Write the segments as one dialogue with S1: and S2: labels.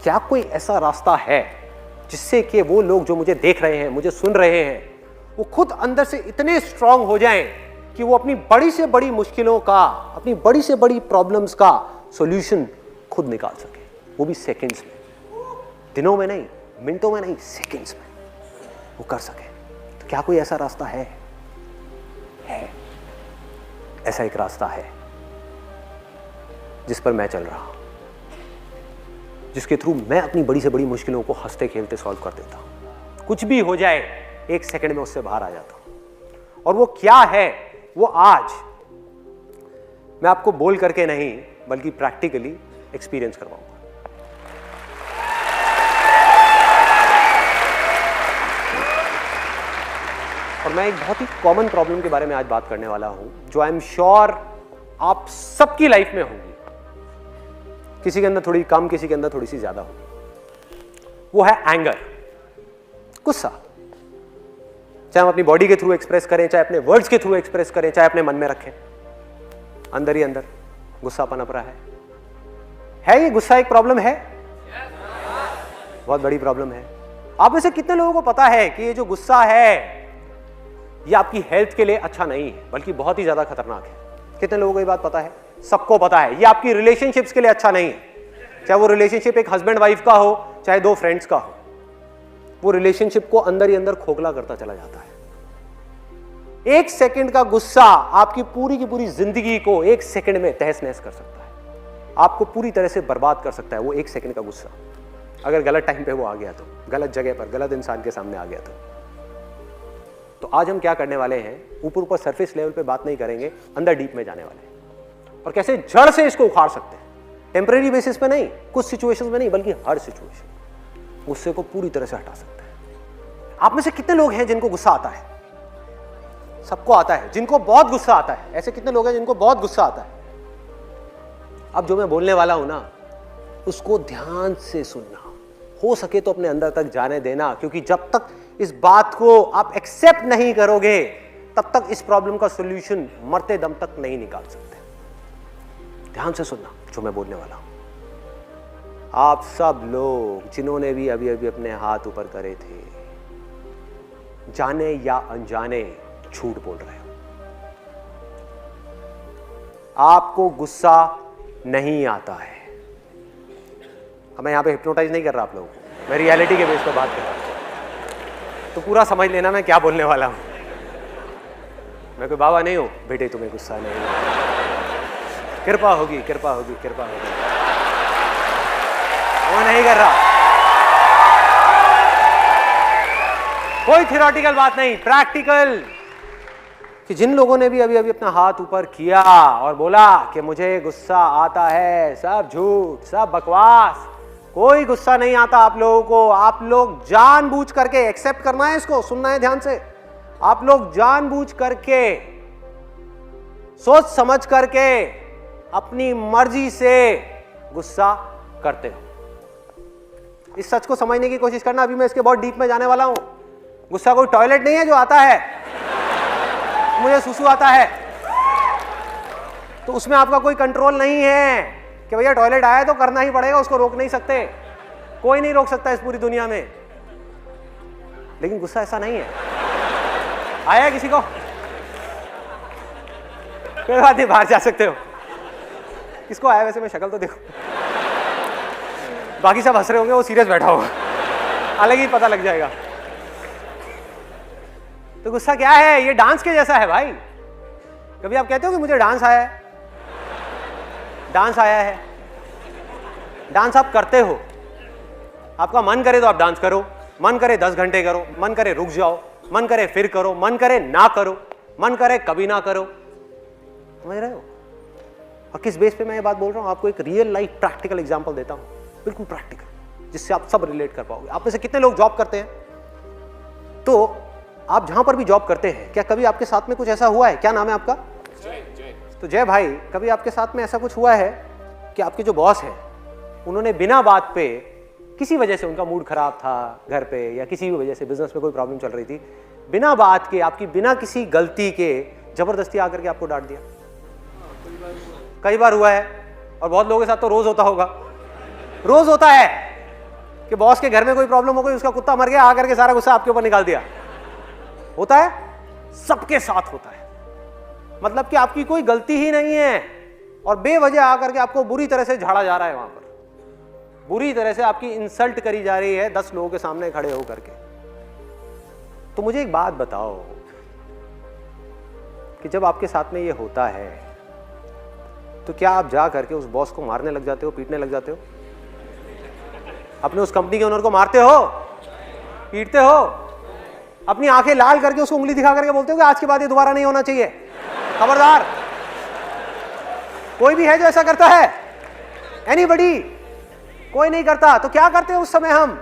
S1: क्या कोई ऐसा रास्ता है जिससे कि वो लोग जो मुझे देख रहे हैं, मुझे सुन रहे हैं, वो खुद अंदर से इतने स्ट्रांग हो जाएं कि वो अपनी बड़ी से बड़ी मुश्किलों का, अपनी बड़ी से बड़ी प्रॉब्लम्स का सॉल्यूशन खुद निकाल सके, वो भी सेकंड्स में, दिनों में नहीं, मिनटों में नहीं, सेकंड्स में वो कर सके? तो क्या कोई ऐसा रास्ता है? ऐसा एक रास्ता है जिस पर मैं चल रहा हूं, जिसके थ्रू मैं अपनी बड़ी से बड़ी मुश्किलों को हंसते खेलते सॉल्व कर देता हूं। कुछ भी हो जाए, एक सेकंड में उससे बाहर आ जाता हूं। और वो क्या है, वो आज मैं आपको बोल करके नहीं बल्कि प्रैक्टिकली एक्सपीरियंस करवाऊंगा। और मैं एक बहुत ही कॉमन प्रॉब्लम के बारे में आज बात करने वाला हूं, जो आई एम श्योर आप सबकी लाइफ में होगी। किसी के अंदर थोड़ी कम, किसी के अंदर थोड़ी सी ज्यादा होगी। वो है एंगर, गुस्सा। चाहे हम अपनी बॉडी के थ्रू एक्सप्रेस करें, चाहे अपने वर्ड्स के थ्रू एक्सप्रेस करें, चाहे अपने मन में रखें, अंदर ही अंदर गुस्सा पनप रहा है। ये गुस्सा एक प्रॉब्लम है, बहुत बड़ी प्रॉब्लम है। आप में से कितने लोगों को पता है कि ये जो गुस्सा है ये आपकी हेल्थ के लिए अच्छा नहीं है, बल्कि बहुत ही ज्यादा खतरनाक है? कितने लोगों को ये बात पता है? सबको पता है। ये आपकी रिलेशनशिप्स के लिए अच्छा नहीं है, चाहे वो रिलेशनशिप एक हस्बैंड वाइफ का हो, चाहे दो फ्रेंड्स का हो। वो रिलेशनशिप को अंदर ही अंदर खोखला करता चला जाता है। एक सेकंड का गुस्सा आपकी पूरी की पूरी जिंदगी को एक सेकंड में तहस नहस कर सकता है, आपको पूरी तरह से बर्बाद कर सकता है। वो एक सेकंड का गुस्सा, अगर गलत टाइम पे वो आ गया तो, गलत जगह पर, गलत इंसान के सामने आ गया तो आज हम क्या करने वाले हैं, ऊपर ऊपर सरफेस लेवल पे बात नहीं करेंगे, अंदर डीप में जाने वाले हैं और कैसे जड़ से इसको उखाड़ सकते हैं। टेम्परेरी बेसिस पे नहीं, कुछ सिचुएशंस में नहीं, बल्कि हर सिचुएशन गुस्से को पूरी तरह से हटा सकते हैं। आप में से कितने लोग हैं जिनको गुस्सा आता है? सबको आता है। जिनको बहुत गुस्सा आता है, ऐसे कितने लोग हैं जिनको बहुत गुस्सा आता है? अब जो मैं बोलने वाला हूं ना, उसको ध्यान से सुनना, हो सके तो अपने अंदर तक जाने देना, क्योंकि जब तक इस बात को आप एक्सेप्ट नहीं करोगे तब तक इस प्रॉब्लम का सॉल्यूशन मरते दम तक नहीं निकाल सकते। ध्यान से सुनना जो मैं बोलने वाला हूं। आप सब लोग जिन्होंने भी अभी अभी अपने हाथ ऊपर करे थे, जाने या अनजाने झूठ बोल रहे हो। आपको गुस्सा नहीं आता है। अब मैं यहां पे हिप्नोटाइज नहीं कर रहा आप लोगों को, मैं रियलिटी के बेस पर बात कर रहा हूं, तो पूरा समझ लेना मैं क्या बोलने वाला हूं। मैं कोई बाबा नहीं हूं, बेटे तुम्हें गुस्सा नहीं, कृपा होगी, कृपा होगी, कृपा होगी, वो नहीं कर रहा। कोई थियोरेटिकल बात नहीं, प्रैक्टिकल। कि जिन लोगों ने भी अभी अभी अपना हाथ ऊपर किया और बोला कि मुझे गुस्सा आता है, सब झूठ, सब बकवास, कोई गुस्सा नहीं आता आप लोगों को। आप लोग जानबूझ करके, एक्सेप्ट करना है इसको, सुनना है ध्यान से, आप लोग जानबूझ करके, सोच समझ करके, अपनी मर्जी से गुस्सा करते हो। इस सच को समझने की कोशिश करना, अभी मैं इसके बहुत डीप में जाने वाला हूं। गुस्सा कोई टॉयलेट नहीं है जो आता है, मुझे सुसु आता है तो उसमें आपका कोई कंट्रोल नहीं है कि भैया टॉयलेट आया तो करना ही पड़ेगा, उसको रोक नहीं सकते, कोई नहीं रोक सकता इस पूरी दुनिया में। लेकिन गुस्सा ऐसा नहीं है। आया किसी को? कोई बात नहीं, बाहर जा सकते हो। किसको आया वैसे? मैं शक्ल तो देखो, बाकी सब हंस रहे होंगे, वो सीरियस बैठा होगा, अलग ही पता लग जाएगा। तो गुस्सा क्या है? ये डांस के जैसा है भाई। कभी आप कहते हो कि मुझे डांस आया है? डांस आया है, डांस आप करते हो। आपका मन करे तो आप डांस करो, मन करे 10 घंटे करो, मन करे रुक जाओ, मन करे फिर करो, मन करे ना करो, मन करे कभी ना करो। समझ रहे हो? और किस बेस पे मैं ये बात बोल रहा हूं? आपको एक रियल लाइफ प्रैक्टिकल एग्जांपल देता हूं, बिल्कुल प्रैक्टिकल, जिससे आप सब रिलेट कर पाओगे। आप में से कितने लोग जॉब करते हैं? तो आप जहां पर भी जॉब करते हैं, क्या कभी आपके साथ में कुछ ऐसा हुआ है? क्या नाम है आपका? तो जय भाई, कभी आपके साथ में ऐसा कुछ हुआ है कि आपके जो बॉस हैं उन्होंने बिना बात पे किसी वजह से उनका मूड खराब था घर पे, या किसी भी वजह से बिजनेस में कोई प्रॉब्लम चल रही थी, बिना बात के, आपकी बिना किसी गलती के जबरदस्ती आकर के आपको डांट दिया? कई बार हुआ है, और बहुत लोगों के साथ तो रोज होता होगा। रोज होता है कि बॉस के घर में कोई प्रॉब्लम हो गई, उसका कुत्ता मर गया, आकर के सारा गुस्सा आपके ऊपर निकाल दिया। होता है, सबके साथ होता है। मतलब कि आपकी कोई गलती ही नहीं है और बेवजह आकर के आपको बुरी तरह से झाड़ा जा रहा है, वहां पर बुरी तरह से आपकी इंसल्ट करी जा रही है 10 लोगों के सामने खड़े होकर के। तो मुझे एक बात बताओ कि जब आपके साथ में ये होता है तो क्या आप जा करके उस बॉस को मारने लग जाते हो, पीटने लग जाते हो? अपने उस कंपनी के ओनर को मारते हो, पीटते हो, अपनी आंखें लाल करके उसको उंगली दिखा करके बोलते हो कि आज के बाद ये दोबारा नहीं होना चाहिए, खबरदार? कोई भी है जो ऐसा करता है? एनीबडी? कोई नहीं करता। तो क्या करते हैं उस समय? हम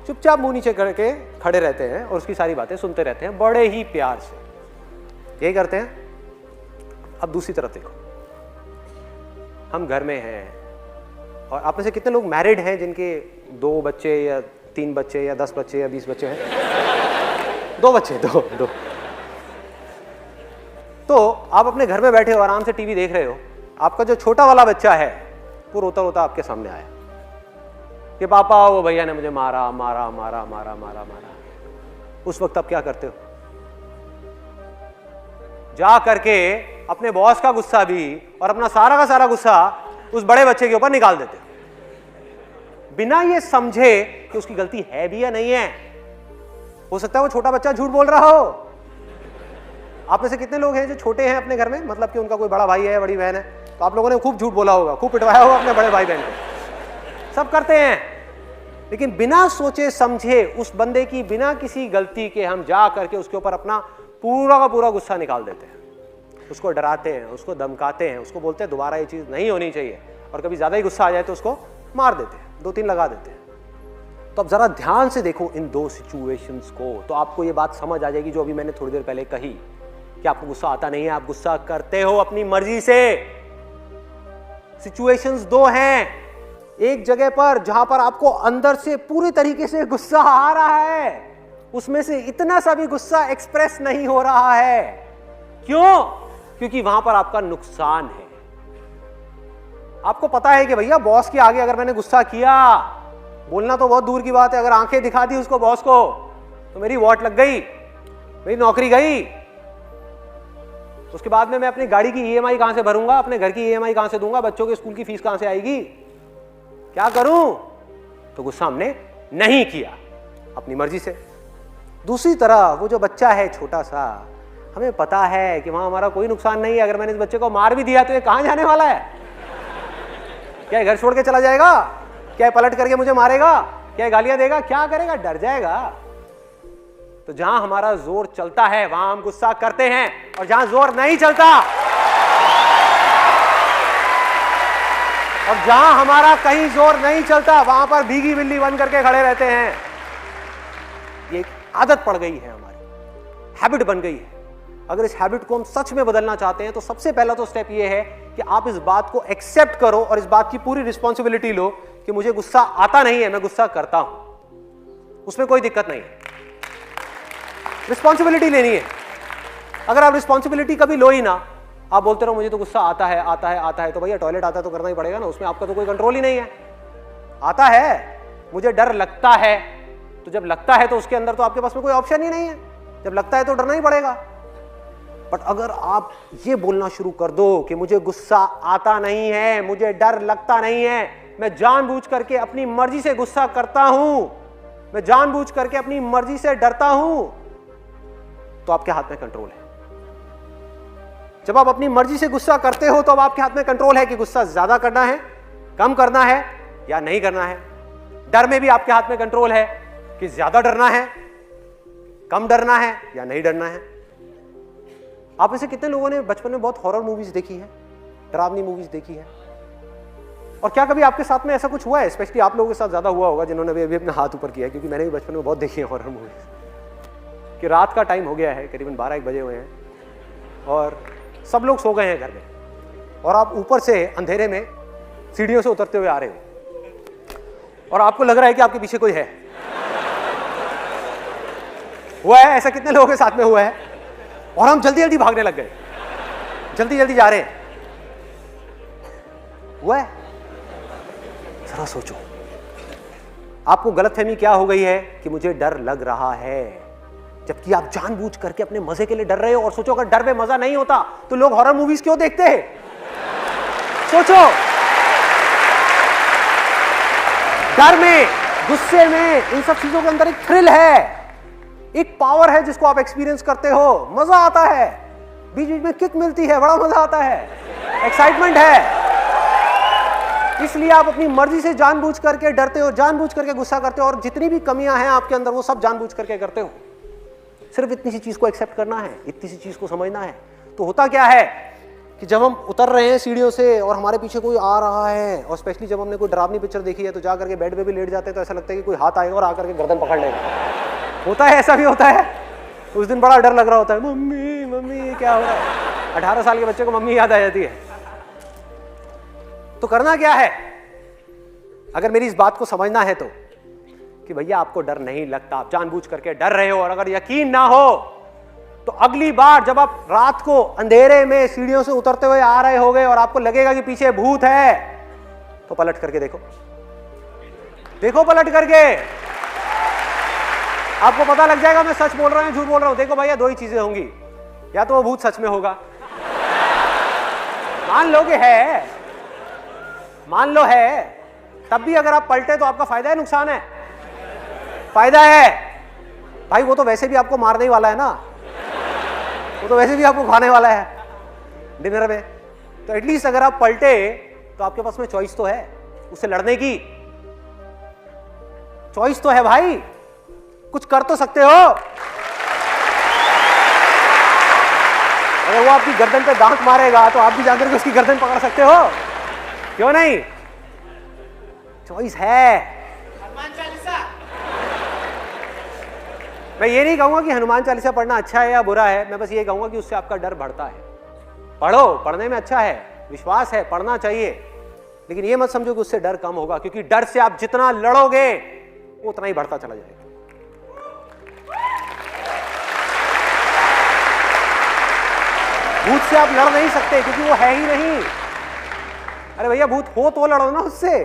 S1: चुपचाप मुंह नीचे करके खड़े रहते हैं और उसकी सारी बातें सुनते रहते हैं बड़े ही प्यार से। यही करते हैं। अब दूसरी तरफ देखो, हम घर में हैं और आप में से कितने लोग मैरिड हैं जिनके 2 बच्चे या 3 बच्चे या 10 बच्चे या 20 बच्चे हैं? 2 बच्चे, दो। तो आप अपने घर में बैठे हो, आराम से टीवी देख रहे हो, आपका जो छोटा वाला बच्चा है वो रोता रोता आपके सामने आया कि पापा वो भैया ने मुझे मारा मारा मारा मारा मारा मारा। उस वक्त आप क्या करते हो? जा करके अपने बॉस का गुस्सा भी और अपना सारा का सारा गुस्सा उस बड़े बच्चे के ऊपर निकाल देते हो, बिना ये समझे कि उसकी गलती है भी या नहीं है। हो सकता है वो छोटा बच्चा झूठ बोल रहा हो। आप में से कितने लोग हैं जो छोटे हैं अपने घर में, मतलब कि उनका कोई बड़ा भाई है, बड़ी बहन है, तो आप लोगों ने खूब झूठ बोला होगा, खूब पिटवाया होगा अपने बड़े भाई बहन को। सब करते हैं, लेकिन बिना सोचे समझे उस बंदे की बिना किसी गलती के हम जा करके उसके ऊपर अपना पूरा का पूरा गुस्सा निकाल देते हैं, उसको डराते हैं, उसको धमकाते हैं, उसको बोलते हैं दोबारा ये चीज़ नहीं होनी चाहिए, और कभी ज़्यादा ही गुस्सा आ जाए तो उसको मार देते हैं, 2-3 लगा देते हैं। तो अब ज़रा ध्यान से देखो इन 2 सिचुएशंस को, तो आपको ये बात समझ आ जाएगी जो अभी मैंने थोड़ी देर पहले कही कि आपको गुस्सा आता नहीं है, आप गुस्सा करते हो अपनी मर्जी से। सिचुएशंस 2 हैं, एक जगह पर जहां पर आपको अंदर से पूरी तरीके से गुस्सा आ रहा है, उसमें से इतना सा भी गुस्सा एक्सप्रेस नहीं हो रहा है। क्यों? क्योंकि वहां पर आपका नुकसान है। आपको पता है कि भैया बॉस के आगे अगर मैंने गुस्सा किया, बोलना तो बहुत दूर की बात है, अगर आंखें दिखा दी उसको बॉस को तो मेरी वॉट लग गई, मेरी नौकरी गई। उसके बाद में मैं अपनी गाड़ी की ईएमआई कहां से भरूंगा, अपने घर की ईएमआई कहां से दूंगा, बच्चों के स्कूल की फीस कहां से आएगी, क्या करूं? तो गुस्सा हमने नहीं किया अपनी मर्जी से। दूसरी तरफ वो जो बच्चा है छोटा सा, हमें पता है कि वहां हमारा कोई नुकसान नहीं है, अगर मैंने इस बच्चे को मार भी दिया तो ये कहां जाने वाला है? क्या घर छोड़ के चला जाएगा? क्या पलट करके मुझे मारेगा? क्या गालियां देगा? क्या करेगा? डर जाएगा। तो जहां हमारा जोर चलता है वहां हम गुस्सा करते हैं, और जहां जोर नहीं चलता और जहां हमारा कहीं जोर नहीं चलता वहां पर भीगी बिल्ली बन करके खड़े रहते हैं। ये एक आदत पड़ गई है, हमारी हैबिट बन गई है। अगर इस हैबिट को हम सच में बदलना चाहते हैं तो सबसे पहला तो स्टेप ये है कि आप इस बात को एक्सेप्ट करो और इस बात की पूरी रिस्पॉन्सिबिलिटी लो कि मुझे गुस्सा आता नहीं है, मैं गुस्सा करता हूं, उसमें कोई दिक्कत नहीं है। रिस्पॉन्सिबिलिटी लेनी है। अगर आप रिस्पॉन्सिबिलिटी कभी लो ही ना, आप बोलते रहो मुझे तो गुस्सा आता है आता है आता है, तो भैया टॉयलेट आता है तो करना ही पड़ेगा ना, उसमें आपका तो कोई कंट्रोल ही नहीं है। आता है, मुझे डर लगता है, तो जब लगता है तो उसके अंदर तो आपके पास में कोई ऑप्शन ही नहीं है, जब लगता है तो डरना ही पड़ेगा। बट अगर आप ये बोलना शुरू कर दो कि मुझे गुस्सा आता नहीं है, मुझे डर लगता नहीं है, मैं जानबूझ करके अपनी मर्जी से गुस्सा करता हूं, मैं जानबूझ करके अपनी मर्जी से डरता हूं, तो आपके हाथ में कंट्रोल है। जब आप अपनी मर्जी से गुस्सा करते हो तो अब आपके हाथ में कंट्रोल है कि गुस्सा ज्यादा करना है, कम करना है या नहीं करना है। डर में भी आपके हाथ में कंट्रोल है कि ज्यादा डरना है, कम डरना है या नहीं डरना है। आप में से कितने लोगों ने बचपन में बहुत हॉरर मूवीज देखी है, डरावनी मूवीज देखी है? और क्या कभी आपके साथ में ऐसा कुछ हुआ है? स्पेशली आप लोगों के साथ ज्यादा हुआ होगा जिन्होंने अभी अपना हाथ ऊपर किया है, क्योंकि मैंने भी बचपन में बहुत देखी है हॉरर मूवीज। कि रात का टाइम हो गया है, करीबन 12-1 बजे हुए हैं और सब लोग सो गए हैं घर में, और आप ऊपर से अंधेरे में सीढ़ियों से उतरते हुए आ रहे हो और आपको लग रहा है कि आपके पीछे कोई है। हुआ है ऐसा? कितने लोगों के साथ में हुआ है? और हम जल्दी जल्दी भागने लग गए, जल्दी जल्दी जा रहे हैं। हुआ है? जरा सोचो, आपको गलतफहमी क्या हो गई है कि मुझे डर लग रहा है, जबकि आप जानबूझ करके अपने मजे के लिए डर रहे हो। और सोचो, अगर डर में मजा नहीं होता तो लोग हॉरर मूवीज क्यों देखते हैं? सोचो, डर में, गुस्से में, इन सब चीजों के अंदर एक थ्रिल है, एक पावर है जिसको आप एक्सपीरियंस करते हो, मजा आता है, बीच बीच में किक मिलती है, बड़ा मजा आता है, एक्साइटमेंट है। इसलिए आप अपनी मर्जी से जानबूझ करके डरते हो, जानबूझ करके गुस्सा करते हो, और जितनी भी कमियां हैं आपके अंदर वो सब जानबूझ करके करते हो। सिर्फ इतनी सी चीज को एक्सेप्ट करना है, इतनी सी चीज को समझना है। तो होता क्या है कि जब हम उतर रहे हैं सीढ़ियों से और हमारे पीछे कोई आ रहा है, और स्पेशली जब हमने कोई डरावनी पिक्चर देखी है तो जा करके बेड पे भी लेट जाते हैं, तो ऐसा लगता है कि कोई हाथ आएगा और आकर के गर्दन पकड़ लेगा। होता है, ऐसा भी होता है। उस दिन बड़ा डर लग रहा होता है, मम्मी मम्मी क्या हो रहा है। 18 साल के बच्चे को मम्मी याद आ जाती है। तो करना क्या है, अगर मेरी इस बात को समझना है तो, कि भैया आपको डर नहीं लगता, आप जानबूझ करके डर रहे हो, और अगर यकीन ना हो तो अगली बार जब आप रात को अंधेरे में सीढ़ियों से उतरते हुए आ रहे होगे और आपको लगेगा कि पीछे भूत है, तो पलट करके देखो, देखो पलट करके, आपको पता लग जाएगा मैं सच बोल रहा हूं झूठ बोल रहा हूं। देखो भैया, दो ही चीजें होंगी, या तो वो भूत सच में होगा, मान लो कि है, मान लो है, तब भी अगर आप पलटे तो आपका फायदा है नुकसान है? फायदा है भाई, वो तो वैसे भी आपको मारने ही वाला है ना, वो तो वैसे भी आपको खाने वाला है डिनर में। तो एटलीस्ट अगर आप पलटे तो आपके पास में चॉइस तो है, उससे लड़ने की चॉइस तो है भाई, कुछ कर तो सकते हो। अगर वो आपकी गर्दन पे दांत मारेगा तो आप भी जाकर के उसकी गर्दन पकड़ सकते हो, क्यों नहीं? चॉइस है।
S2: हनुमान चालीसा,
S1: मैं ये नहीं कहूंगा कि हनुमान चालीसा पढ़ना अच्छा है या बुरा है, मैं बस ये कहूंगा कि उससे आपका डर बढ़ता है। पढ़ो, पढ़ने में अच्छा है, विश्वास है, पढ़ना चाहिए, लेकिन ये मत समझो कि उससे डर कम होगा, क्योंकि डर से आप जितना लड़ोगे वो उतना ही बढ़ता चला जाएगा। भूत से आप लड़ नहीं सकते क्योंकि वो है ही नहीं। अरे भैया, भूत हो तो लड़ो ना उससे।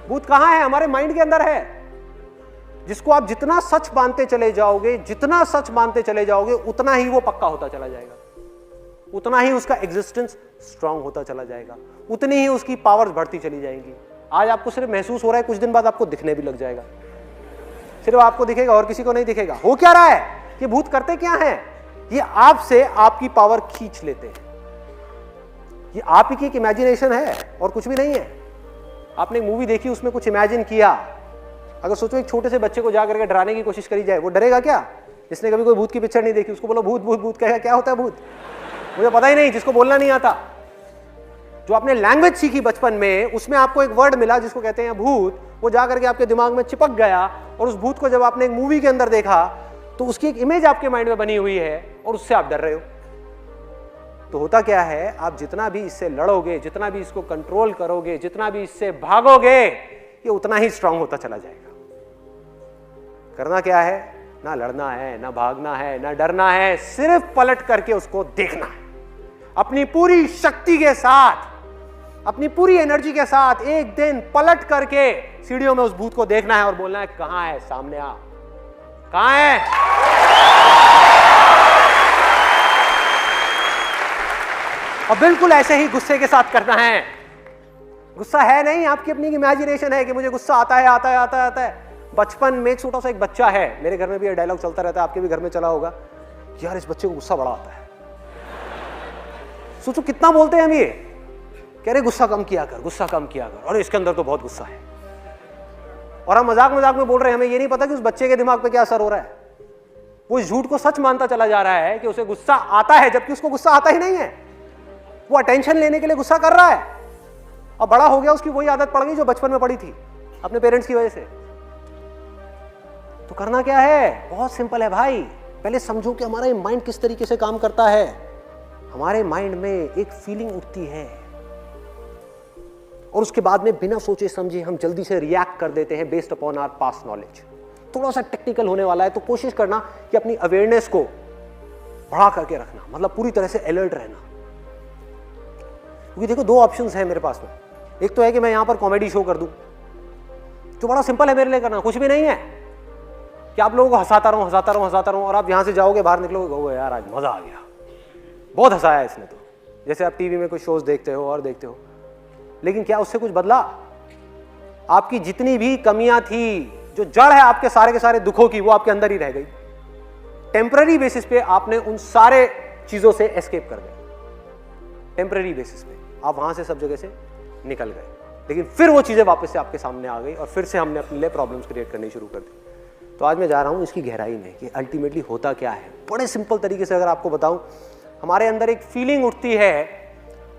S1: भूत कहां है? हमारे माइंड के अंदर है, जिसको आप जितना सच मानते चले जाओगे, जितना सच मानते चले जाओगे, उतना ही वो पक्का होता चला जाएगा, उतना ही उसका एग्जिस्टेंस स्ट्रांग होता चला जाएगा, उतनी ही उसकी पावर्स बढ़ती चली जाएंगी। आज आपको सिर्फ महसूस हो रहा है, कुछ दिन बाद आपको दिखने भी लग जाएगा। सिर्फ आपको दिखेगा और किसी को नहीं दिखेगा। हो क्या रहा है? ये भूत करते क्या है? ये आपसे आपकी पावर खींच लेते हैं। ये आप ही की एक इमेजिनेशन है और कुछ भी नहीं है। आपने एक मूवी देखी, उसमें कुछ इमेजिन किया। अगर सोचो एक छोटे से बच्चे को जा करके डराने की कोशिश करी जाए, वो डरेगा क्या? जिसने कभी कोई भूत की पिक्चर नहीं देखी, उसको बोलो भूत भूत भूत, कहेगा क्या होता है भूत? मुझे पता ही नहीं, जिसको बोलना नहीं आता। जो आपने लैंग्वेज सीखी बचपन में, उसमें आपको एक वर्ड मिला जिसको कहते हैं भूत, वो जा करके आपके दिमाग में चिपक गया, और उस भूत को जब आपने एक मूवी के अंदर देखा तो उसकी एक इमेज आपके माइंड में बनी हुई है और उससे आप डर रहे हो। तो होता क्या है, आप जितना भी इससे लड़ोगे, जितना भी इसको कंट्रोल करोगे, जितना भी इससे भागोगे, ये उतना ही स्ट्रांग होता चला जाएगा। करना क्या है? ना लड़ना है, ना भागना है, ना डरना है, सिर्फ पलट करके उसको देखना है। अपनी पूरी शक्ति के साथ, अपनी पूरी एनर्जी के साथ एक दिन पलट करके सीढ़ियों में उस भूत को देखना है और बोलना है, कहां है? सामने आ, कहां है? और बिल्कुल ऐसे ही गुस्से के साथ करना है। गुस्सा है नहीं, आपकी अपनी इमेजिनेशन है कि मुझे गुस्सा आता है, आता है, आता है, आता है। बचपन में छोटा सा एक बच्चा है, मेरे घर में भी ये डायलॉग चलता रहता है, आपके भी घर में चला होगा, यार इस बच्चे को गुस्सा बड़ा आता है। सोचो कितना बोलते हैं हम ये, कह रहे गुस्सा कम किया कर, गुस्सा कम किया कर, और इसके अंदर तो बहुत गुस्सा है। और हम मजाक मजाक में बोल रहे हैं, हमें ये नहीं पता कि उस बच्चे के दिमाग पे क्या असर हो रहा है। वो इस झूठ को सच मानता चला जा रहा है कि उसे गुस्सा आता है, जबकि उसको गुस्सा आता ही नहीं है। वो अटेंशन लेने के लिए गुस्सा कर रहा है, और बड़ा हो गया उसकी वही आदत पड़ गई जो बचपन में पड़ी थी अपने पेरेंट्स की वजह से। तो करना क्या है? बहुत सिंपल है भाई। पहले समझो कि हमारा माइंड किस तरीके से काम करता है। हमारे माइंड में एक फीलिंग उठती है और उसके बाद में बिना सोचे समझे हम जल्दी से रिएक्ट रिएक्ट कर देते हैं based upon our past knowledge. थोड़ा सा टेक्निकल होने वाला है, तो कोशिश करना कि अपनी अवेयरनेस को बढ़ा करके रखना, मतलब पूरी तरह से अलर्ट रहना। क्योंकि देखो, दो ऑप्शंस हैं मेरे पास में। एक तो है कि मैं यहां पर कॉमेडी शो कर दूं, जो बड़ा सिंपल है मेरे लिए करना, कुछ भी नहीं है कि आप लोगों को हंसाता रहूं और आप यहां से जाओगे, बाहर निकलोगे, कहोगे यार आज मजा आ गया, बहुत हंसाया इसने तो। जैसे आप टीवी में कुछ शोज देखते हो और देखते हो, लेकिन क्या उससे कुछ बदला? आपकी जितनी भी कमियां थी, जो जड़ है आपके सारे के सारे दुखों की, वो आपके अंदर ही रह गई। टेम्पररी बेसिस पे आपने उन सारे चीजों से एस्केप कर गए, टेम्पररी बेसिस पे आप वहां से सब जगह से निकल गए, लेकिन फिर वो चीजें वापस से आपके सामने आ गई और फिर से हमने अपने लिए प्रॉब्लम्स क्रिएट करनी शुरू कर दी। तो आज मैं जा रहा हूं इसकी गहराई में कि अल्टीमेटली होता क्या है। बड़े सिंपल तरीके से अगर आपको बताऊं, हमारे अंदर एक फीलिंग उठती है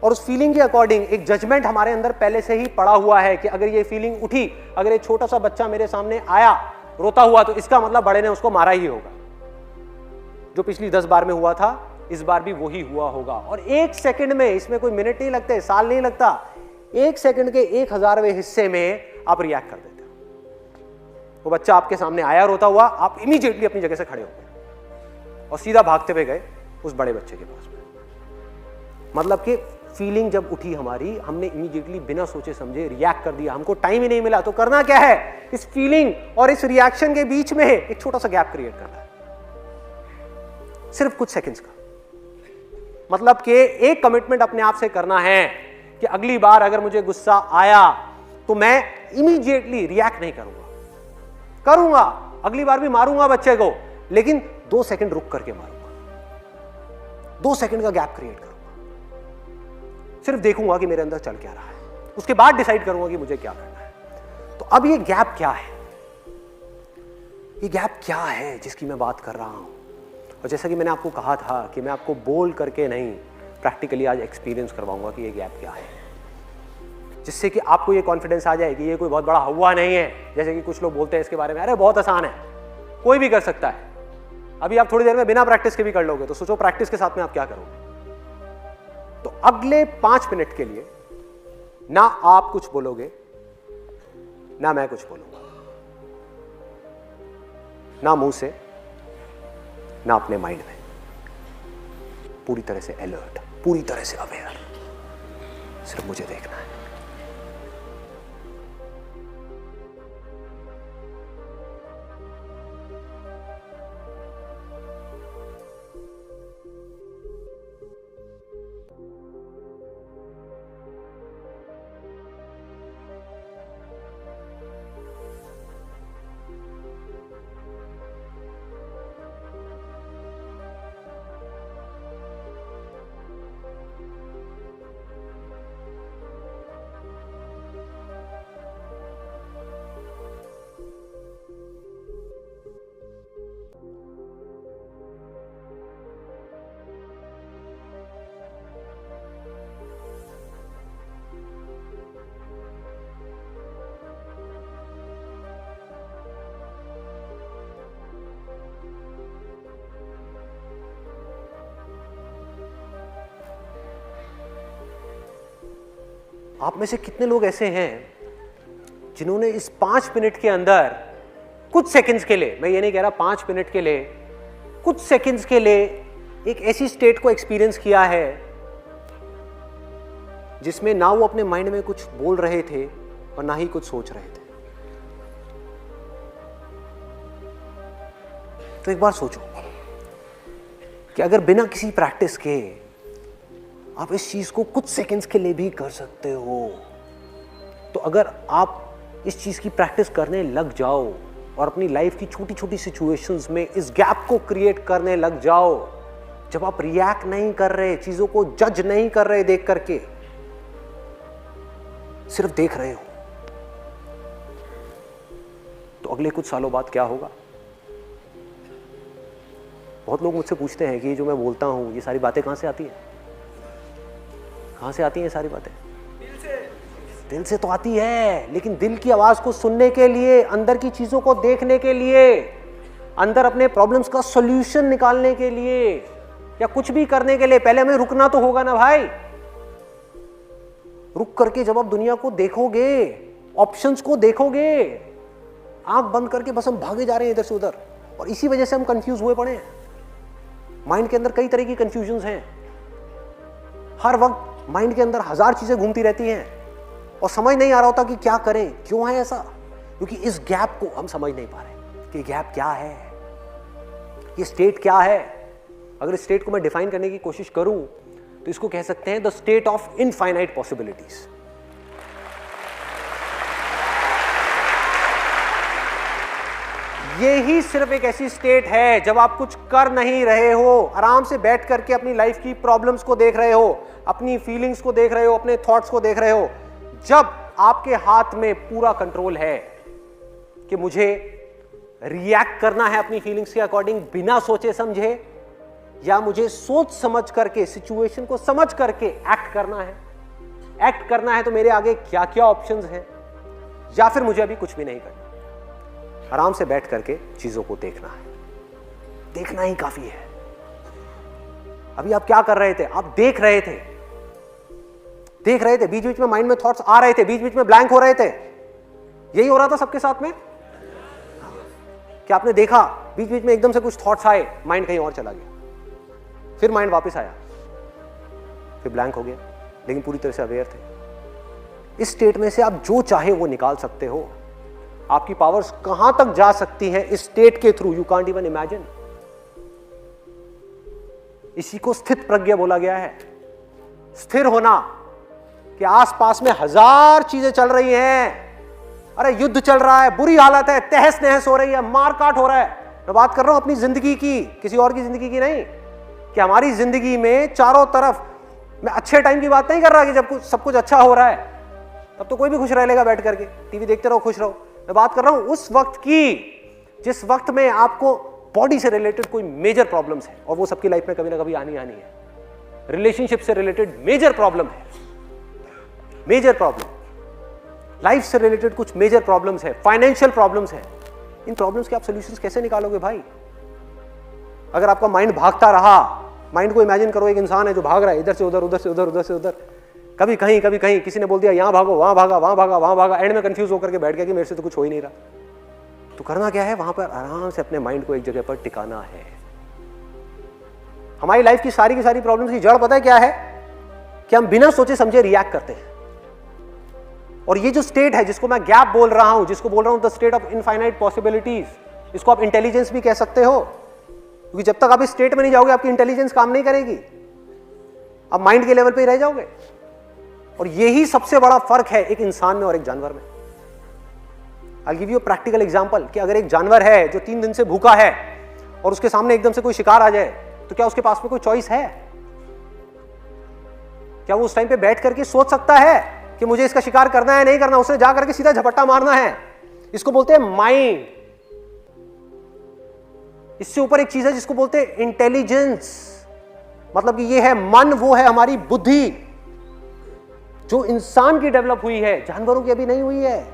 S1: और उस फीलिंग के अकॉर्डिंग एक जजमेंट हमारे अंदर पहले से ही पड़ा हुआ है कि अगर ये फीलिंग उठी, अगर एक छोटा सा बच्चा मेरे सामने आया रोता हुआ, तो इसका मतलब बड़े ने उसको मारा ही होगा। जो पिछली 10 बार में हुआ था, इस बार भी वही हुआ होगा। और 1 सेकंड में, इसमें कोई मिनट नहीं लगते, साल नहीं लगता, 1 सेकंड के 1000वें हिस्से में आप रिएक्ट कर देते हो। वो बच्चा आपके सामने आया रोता हुआ, आप इमीडिएटली अपनी जगह से खड़े हो गए और सीधा भागते हुए गए उस बड़े बच्चे के पास में। मतलब कि फीलिंग जब उठी हमारी, हमने इमीडिएटली बिना सोचे समझे रिएक्ट कर दिया, हमको टाइम ही नहीं मिला। तो करना क्या है, इस फीलिंग और इस रिएक्शन के बीच में एक छोटा सा गैप क्रिएट करना है, सिर्फ कुछ सेकंड्स का। मतलब कि एक कमिटमेंट अपने आप से करना है कि अगली बार अगर मुझे गुस्सा आया तो मैं इमीडिएटली रिएक्ट नहीं करूंगा, अगली बार भी मारूंगा बच्चे को, लेकिन 2 सेकंड रुक करके मारूंगा, 2 सेकंड का गैप क्रिएट करूंगा, सिर्फ देखूंगा कि मेरे अंदर चल क्या रहा है, उसके बाद डिसाइड करूंगा कि मुझे क्या करना है। तो अब ये गैप क्या है, ये गैप क्या है जिसकी मैं बात कर रहा हूं? और जैसा कि मैंने आपको कहा था कि मैं आपको बोल करके नहीं, प्रैक्टिकली आज एक्सपीरियंस करवाऊंगा कि ये गैप क्या है, जिससे कि आपको ये कॉन्फिडेंस आ जाए कि ये कोई बहुत बड़ा हुआ नहीं है। जैसे कि कुछ लोग बोलते हैं इसके बारे में, अरे बहुत आसान है, कोई भी कर सकता है। अभी आप थोड़ी देर में बिना प्रैक्टिस के भी कर लोगे, तो सोचो प्रैक्टिस के साथ में आप क्या करोगे। तो अगले 5 मिनट के लिए ना आप कुछ बोलोगे, ना मैं कुछ बोलूंगा, ना मुंह से, ना अपने माइंड में, पूरी तरह से अलर्ट, पूरी तरह से अवेयर, सिर्फ मुझे देखना है। आप में से कितने लोग ऐसे हैं जिन्होंने इस 5 मिनट के अंदर कुछ सेकंड्स के लिए, मैं ये नहीं कह रहा 5 मिनट के लिए, कुछ सेकंड्स के लिए एक ऐसी स्टेट को एक्सपीरियंस किया है जिसमें ना वो अपने माइंड में कुछ बोल रहे थे और ना ही कुछ सोच रहे थे। तो एक बार सोचो कि अगर बिना किसी प्रैक्टिस के आप इस चीज को कुछ सेकंड्स के लिए भी कर सकते हो, तो अगर आप इस चीज की प्रैक्टिस करने लग जाओ और अपनी लाइफ की छोटी छोटी सिचुएशंस में इस गैप को क्रिएट करने लग जाओ, जब आप रिएक्ट नहीं कर रहे, चीजों को जज नहीं कर रहे देख करके, सिर्फ देख रहे हो, तो अगले कुछ सालों बाद क्या होगा? बहुत लोग मुझसे पूछते हैं कि जो मैं बोलता हूं ये सारी बातें कहां से आती हैं? कहां से आती हैं ये सारी बातें? दिल से तो आती है, लेकिन दिल की आवाज को सुनने के लिए, अंदर की चीजों को देखने के लिए, अंदर अपने प्रॉब्लम्स का सॉल्यूशन निकालने के लिए या कुछ भी करने के लिए पहले हमें रुकना तो होगा ना भाई। रुक करके जब आप दुनिया को देखोगे ऑप्शंस को देखोगे, आंख बंद करके बस हम भागे जा रहे हैं इधर से उधर, और इसी वजह से हम कंफ्यूज हुए पड़े हैं। माइंड के अंदर कई तरह की कंफ्यूजन्स हैं, हर वक्त माइंड के अंदर हजार चीजें घूमती रहती हैं और समझ नहीं आ रहा होता कि क्या करें, क्यों है ऐसा, क्योंकि इस गैप को हम समझ नहीं पा रहे कि गैप क्या है, ये स्टेट क्या है। अगर इस स्टेट को मैं डिफाइन करने की कोशिश करूं तो इसको कह सकते हैं the state of infinite possibilities. ये ही सिर्फ एक ऐसी स्टेट है जब आप कुछ कर नहीं रहे हो, आराम से बैठ करके अपनी लाइफ की प्रॉब्लम्स को देख रहे हो, अपनी फीलिंग्स को देख रहे हो, अपने थॉट्स को देख रहे हो, जब आपके हाथ में पूरा कंट्रोल है कि मुझे रिएक्ट करना है अपनी फीलिंग्स के अकॉर्डिंग बिना सोचे समझे, या मुझे सोच समझ करके सिचुएशन को समझ करके एक्ट करना है। एक्ट करना है तो मेरे आगे क्या क्या ऑप्शंस हैं, या फिर मुझे अभी कुछ भी नहीं करना, आराम से बैठ करके चीजों को देखना है। देखना ही काफी है। अभी आप क्या कर रहे थे? आप देख रहे थे, बीच बीच में माइंड में थॉट्स आ रहे थे, बीच बीच में ब्लैंक हो रहे थे। यही हो रहा था सबके साथ में। क्या आपने देखा बीच बीच में एकदम से कुछ थॉट्स आए, माइंड कहीं और चला गया, फिर माइंड वापस आया, फिर ब्लैंक हो गया, लेकिन पूरी तरह से अवेयर थे। इस स्टेट में से आप जो चाहे वो निकाल सकते हो। आपकी पावर्स कहां तक जा सकती हैं इस स्टेट के through, you can't even imagine. इसी को स्थित प्रज्ञा बोला गया है। स्थिर होना कि आसपास में हजार चीजें चल रही हैं, अरे युद्ध चल रहा है, बुरी हालत है, तहस नहस हो रही है, मार काट हो रहा है। मैं बात कर रहा हूं अपनी जिंदगी की, किसी और की जिंदगी की नहीं, कि हमारी जिंदगी में चारों तरफ, मैं अच्छे टाइम की बात नहीं कर रहा कि जब सब कुछ अच्छा हो रहा है तब तो कोई भी खुश रह लेगा बैठ करके, टीवी देखते रहो खुश रहो। मैं बात कर रहा हूं उस वक्त की जिस वक्त में आपको बॉडी से रिलेटेड कोई मेजर प्रॉब्लम्स है, और वो सबकी लाइफ में कभी ना कभी आनी है। रिलेशनशिप से रिलेटेड मेजर प्रॉब्लम है, मेजर प्रॉब्लम, लाइफ से रिलेटेड कुछ मेजर प्रॉब्लम्स है, फाइनेंशियल प्रॉब्लम्स है। इन प्रॉब्लम्स के आप सॉल्यूशंस कैसे निकालोगे भाई? अगर आपका माइंड भागता रहा, माइंड को इमेजिन करो एक इंसान है जो भाग रहा है इधर से उधर, उधर से उधर, उधर से उधर, कभी कहीं कभी कहीं, किसी ने बोल दिया यहां भागो, वहां भागा, वहां भागा, वहां भागा, एंड में कंफ्यूज होकर के बैठ गया कि मेरे से तो कुछ हो ही नहीं रहा। तो करना क्या है? वहां पर आराम से अपने माइंड को एक जगह पर टिकाना है। हमारी लाइफ की सारी प्रॉब्लम्स की जड़ पता है क्या है? कि हम बिना सोचे समझे रिएक्ट करते हैं। और ये जो स्टेट है जिसको मैं गैप बोल रहा हूं, जिसको बोल रहा हूं the state of infinite possibilities, इसको आप इंटेलिजेंस भी कह सकते हो, क्योंकि जब तक आप इस स्टेट में नहीं जाओगे आपकी इंटेलिजेंस काम नहीं करेगी, आप माइंड के लेवल पे ही रह जाओगे। और यही सबसे बड़ा फर्क है एक इंसान में और एक जानवर में। I'll give you a practical example कि अगर एक जानवर है जो 3 दिन से भूखा है और उसके सामने एकदम से कोई शिकार आ जाए, तो क्या उसके पास में कोई चॉइस है? क्या वो उस टाइम पे बैठ करके सोच सकता है कि मुझे इसका शिकार करना है नहीं करना? उसने जा करके सीधा झपट्टा मारना है। इसको बोलते हैं माइंड। इससे ऊपर एक चीज है जिसको बोलते हैं इंटेलिजेंस, मतलब कि ये है मन, वो है हमारी बुद्धि जो इंसान की डेवलप हुई है, जानवरों की अभी नहीं हुई है।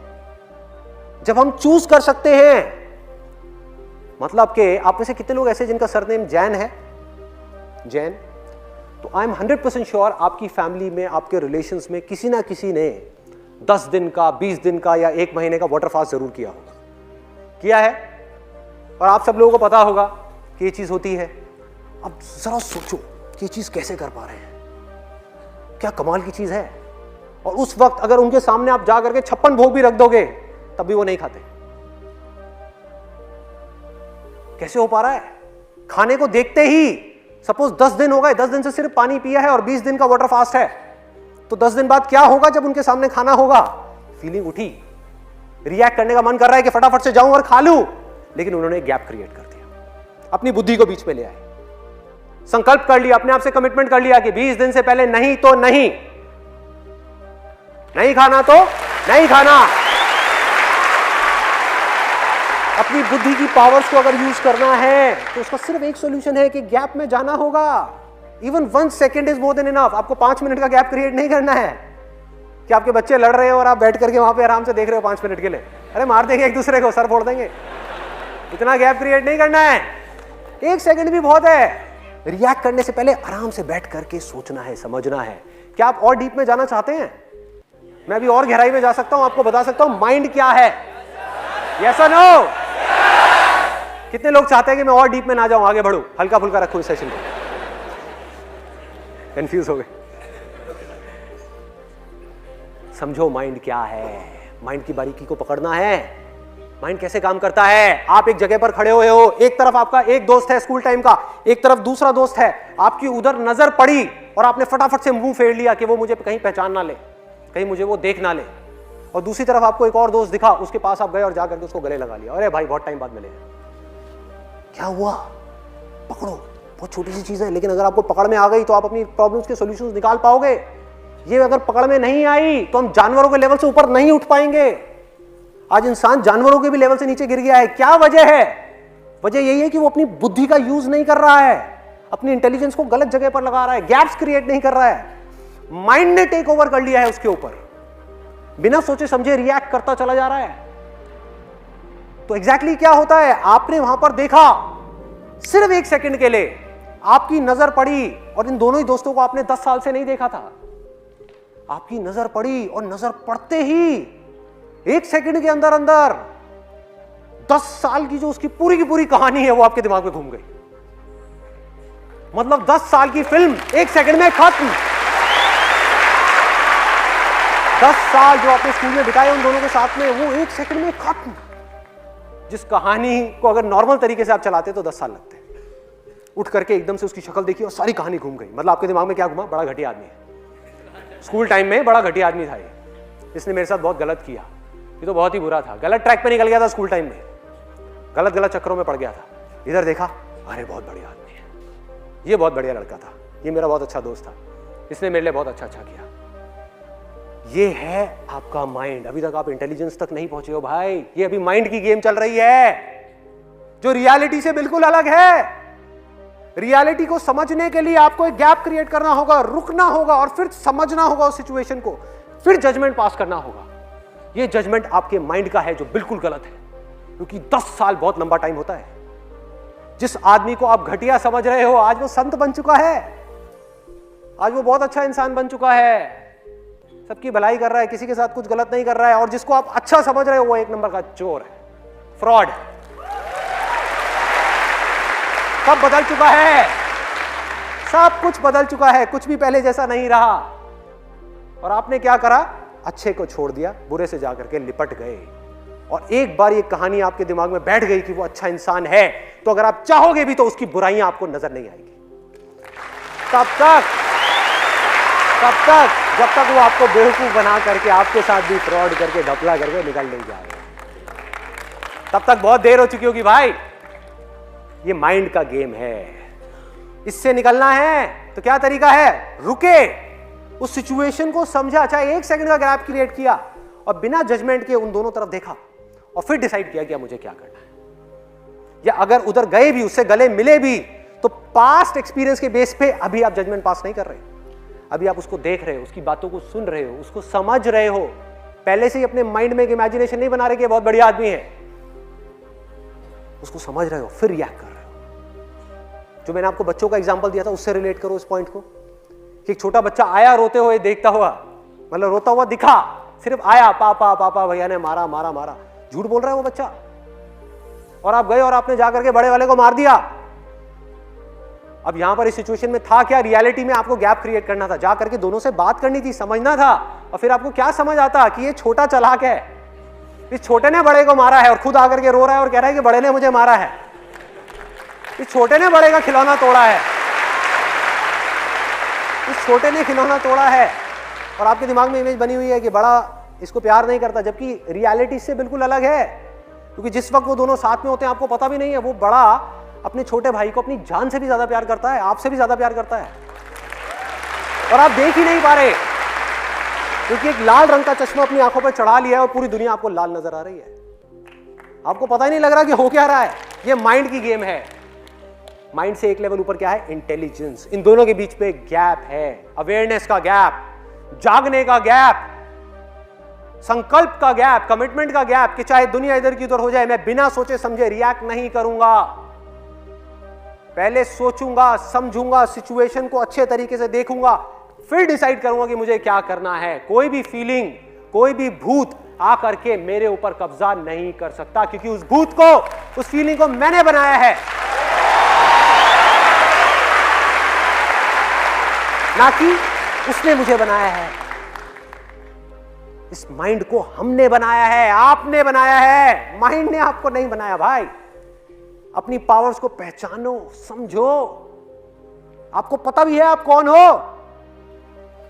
S1: जब हम चूज कर सकते हैं, मतलब कि आप में से कितने लोग ऐसे जिनका सरनेम जैन है? जैन। तो आई एम 100% श्योर आपकी फैमिली में, आपके रिलेशंस में किसी ना किसी ने 10 दिन का, 20 दिन का या 1 महीने का वाटर फास्ट जरूर किया होगा, किया है। और आप सब लोगों को पता होगा कि ये चीज होती है। अब जरा सोचो कि ये चीज कैसे कर पा रहे हैं, क्या कमाल की चीज है। और उस वक्त अगर उनके सामने आप जा करके 56 भोग भी रख दोगे तब भी वो नहीं खाते। कैसे हो पा रहा है? खाने को देखते ही, सपोज 10 दिन हो गए, 10 दिन से सिर्फ पानी पिया है और 20 दिन का वाटर फास्ट है, तो 10 दिन बाद क्या होगा जब उनके सामने खाना होगा? फीलिंग उठी, रिएक्ट करने का मन कर रहा है कि फटाफट से जाऊं और खा लूं, लेकिन उन्होंने एक गैप क्रिएट कर दिया, अपनी बुद्धि को बीच में ले आए, संकल्प कर लिया, अपने आप से कमिटमेंट कर लिया कि 20 दिन से पहले नहीं तो नहीं, नहीं खाना तो नहीं खाना। अपनी बुद्धि की पावर्स को अगर यूज करना है तो उसका सिर्फ एक सॉल्यूशन है कि गैप में जाना होगा। Even 1 second is more than enough. आपको 5 मिनट का गैप क्रिएट नहीं करना है कि आपके बच्चे लड़ रहे हो और आप बैठ करके वहां पे आराम से देख रहे हो 5 मिनट के लिए, अरे मार देंगे एक दूसरे को, सर फोड़ देंगे। इतना गैप क्रिएट नहीं करना है, 1 सेकेंड भी बहुत है। रिएक्ट करने से पहले आराम से बैठ करके सोचना है, समझना है। क्या आप और डीप में जाना चाहते हैं? मैं भी और गहराई में जा सकता हूं, आपको बता सकता हूं माइंड क्या है। यस और नो? कितने लोग चाहते हैं कि मैं और डीप में ना जाऊं, आगे बढ़ूं, हल्का फुल्का रखूं इस सेशन को? कंफ्यूज हो गए? समझो माइंड क्या है, माइंड की बारीकी को पकड़ना है। माइंड कैसे काम करता है? आप एक जगह पर खड़े हुए हो, एक तरफ आपका एक दोस्त है स्कूल टाइम का, एक तरफ दूसरा दोस्त है, आपकी उधर नजर पड़ी और आपने फटाफट से मुंह फेर लिया कि वो मुझे कहीं पहचान ना ले, कहीं मुझे वो देख ना ले। और दूसरी तरफ आपको एक और दोस्त दिखा, उसके पास आप गए और जाकर के उसको गले लगा लिया। अरे भाई बहुत टाइम बाद मिले, क्या हुआ? पकड़ो, बहुत छोटी सी चीज है, लेकिन अगर आपको पकड़ में आ गई तो आप अपनी प्रॉब्लम्स के सॉल्यूशंस निकाल पाओगे। ये अगर पकड़ में नहीं आई तो हम जानवरों के लेवल से ऊपर नहीं उठ पाएंगे। आज इंसान जानवरों के भी लेवल से नीचे गिर गया है। क्या वजह है? वजह यही है कि वो अपनी बुद्धि का यूज नहीं कर रहा है, अपनी इंटेलिजेंस को गलत जगह पर लगा रहा है, गैप्स क्रिएट नहीं कर रहा है। माइंड ने टेक ओवर कर लिया है उसके ऊपर, बिना सोचे समझे रिएक्ट करता चला जा रहा है। तो एग्जैक्टली क्या होता है? आपने वहां पर देखा, सिर्फ एक सेकंड के लिए आपकी नजर पड़ी, और इन दोनों ही दोस्तों को आपने 10 साल से नहीं देखा था। आपकी नजर पड़ी और नजर पड़ते ही एक सेकंड के अंदर अंदर 10 साल की जो उसकी पूरी की पूरी कहानी है वो आपके दिमाग में घूम गई। मतलब 10 साल की फिल्म एक सेकंड में खत्म। 10 साल जो आपने स्कूल में बिताए उन दोनों के साथ में, वो एक सेकंड में खत्म। जिस कहानी को अगर नॉर्मल तरीके से आप चलाते तो 10 साल लगते। उठ करके एकदम से उसकी शक्ल देखी और सारी कहानी घूम गई। मतलब आपके दिमाग में क्या घुमा? बड़ा घटिया आदमी है, स्कूल टाइम में बड़ा घटिया आदमी था ये, इसने मेरे साथ बहुत गलत किया, ये तो बहुत ही बुरा था, गलत ट्रैक पे निकल गया था स्कूल टाइम में, गलत गलत चक्करों में पड़ गया था। इधर देखा, अरे बहुत बढ़िया आदमी है, ये बहुत बढ़िया लड़का था, ये मेरा बहुत अच्छा दोस्त था, इसने मेरे लिए बहुत अच्छा किया। ये है आपका माइंड। अभी तक आप इंटेलिजेंस तक नहीं पहुंचे हो भाई, ये अभी माइंड की गेम चल रही है जो रियलिटी से बिल्कुल अलग है। रियलिटी को समझने के लिए आपको एक गैप क्रिएट करना होगा, रुकना होगा और फिर समझना होगा उस सिचुएशन को, फिर जजमेंट पास करना होगा। ये जजमेंट आपके माइंड का है जो बिल्कुल गलत है, क्योंकि 10 साल बहुत लंबा टाइम होता है। जिस आदमी को आप घटिया समझ रहे हो, आज वो संत बन चुका है, आज वो बहुत अच्छा इंसान बन चुका है, सबकी भलाई कर रहा है, किसी के साथ कुछ गलत नहीं कर रहा है। और जिसको आप अच्छा समझ रहे हो वो एक नंबर का चोर है, फ्रॉड है। सब बदल चुका है, सब कुछ बदल चुका है, कुछ भी पहले जैसा नहीं रहा। और आपने क्या करा? अच्छे को छोड़ दिया, बुरे से जाकर के लिपट गए। और एक बार ये कहानी आपके दिमाग में बैठ गई कि वो अच्छा इंसान है, तो अगर आप चाहोगे भी तो उसकी बुराइयां आपको नजर नहीं आएगी। जब तक वो आपको बेवकूफ बना करके आपके साथ भी फ्रॉड करके घपला करके निकल नहीं जाएगा, तब तक बहुत देर हो चुकी होगी भाई। ये माइंड का गेम है, इससे निकलना है तो क्या तरीका है? रुके, उस सिचुएशन को समझा, चाहे 1 सेकंड का गैप क्रिएट किया और बिना जजमेंट के उन दोनों तरफ देखा और फिर डिसाइड किया कि मुझे क्या करना है। या अगर उधर गए भी, उससे गले मिले भी, तो पास्ट एक्सपीरियंस के बेस पे अभी आप जजमेंट पास नहीं कर रहे, अभी आप उसको देख रहे हो, उसकी बातों को सुन रहे हो, उसको समझ रहे हो। पहले से ही अपने माइंड में एक इमेजिनेशन नहीं बना रहे कि बहुत बढ़िया आदमी है, उसको समझ रहे हो, फिर रिएक्ट कर रहे हो। जो मैंने आपको बच्चों का एग्जांपल दिया था उससे रिलेट करो इस पॉइंट को, कि एक छोटा बच्चा आया रोते हुए, देखता हुआ, मतलब रोता हुआ दिखा, सिर्फ आया, पापा पापा भैया ने मारा मारा मारा, झूठ बोल रहा है वो बच्चा, और आप गए और आपने जाकर के बड़े वाले को मार दिया। अब यहां पर इस सिचुएशन में था क्या? रियलिटी में आपको गैप क्रिएट करना था, जाकर के दोनों से बात करनी थी, समझना था। और फिर आपको क्या समझ आता कि ये छोटा चालाक है, इस छोटे ने बड़े को मारा है और खुद आकर के रो रहा है और कह रहा है कि बड़े ने मुझे मारा है, इस छोटे ने बड़े का खिलौना तोड़ा है, इस छोटे ने खिलौना तोड़ा है। और आपके दिमाग में इमेज बनी हुई है कि बड़ा इसको प्यार नहीं करता, जबकि रियलिटी से बिल्कुल अलग है। क्योंकि जिस वक्त वो दोनों साथ में होते हैं आपको पता भी नहीं है, वो बड़ा अपने छोटे भाई को अपनी जान से भी ज्यादा प्यार करता है, आपसे भी ज्यादा प्यार करता है, और आप देख ही नहीं पा रहे, क्योंकि एक लाल रंग का चश्मा अपनी आंखों पर चढ़ा लिया है और पूरी दुनिया आपको लाल नजर आ रही है। आपको पता ही नहीं लग रहा कि हो क्या रहा है। ये माइंड की गेम है। माइंड से एक लेवल ऊपर क्या है? इंटेलिजेंस। इन दोनों के बीच पे गैप है, अवेयरनेस का गैप, जागने का गैप, संकल्प का गैप, कमिटमेंट का गैप, कि चाहे दुनिया इधर की उधर हो जाए, मैं बिना सोचे समझे रिएक्ट नहीं करूंगा, पहले सोचूंगा, समझूंगा, सिचुएशन को अच्छे तरीके से देखूंगा, फिर डिसाइड करूंगा कि मुझे क्या करना है। कोई भी फीलिंग, कोई भी भूत आकर के मेरे ऊपर कब्जा नहीं कर सकता, क्योंकि उस भूत को, उस फीलिंग को मैंने बनाया है, ना कि उसने मुझे बनाया है। इस माइंड को हमने बनाया है, आपने बनाया है, माइंड ने आपको नहीं बनाया भाई। अपनी पावर्स को पहचानो, समझो। आपको पता भी है आप कौन हो?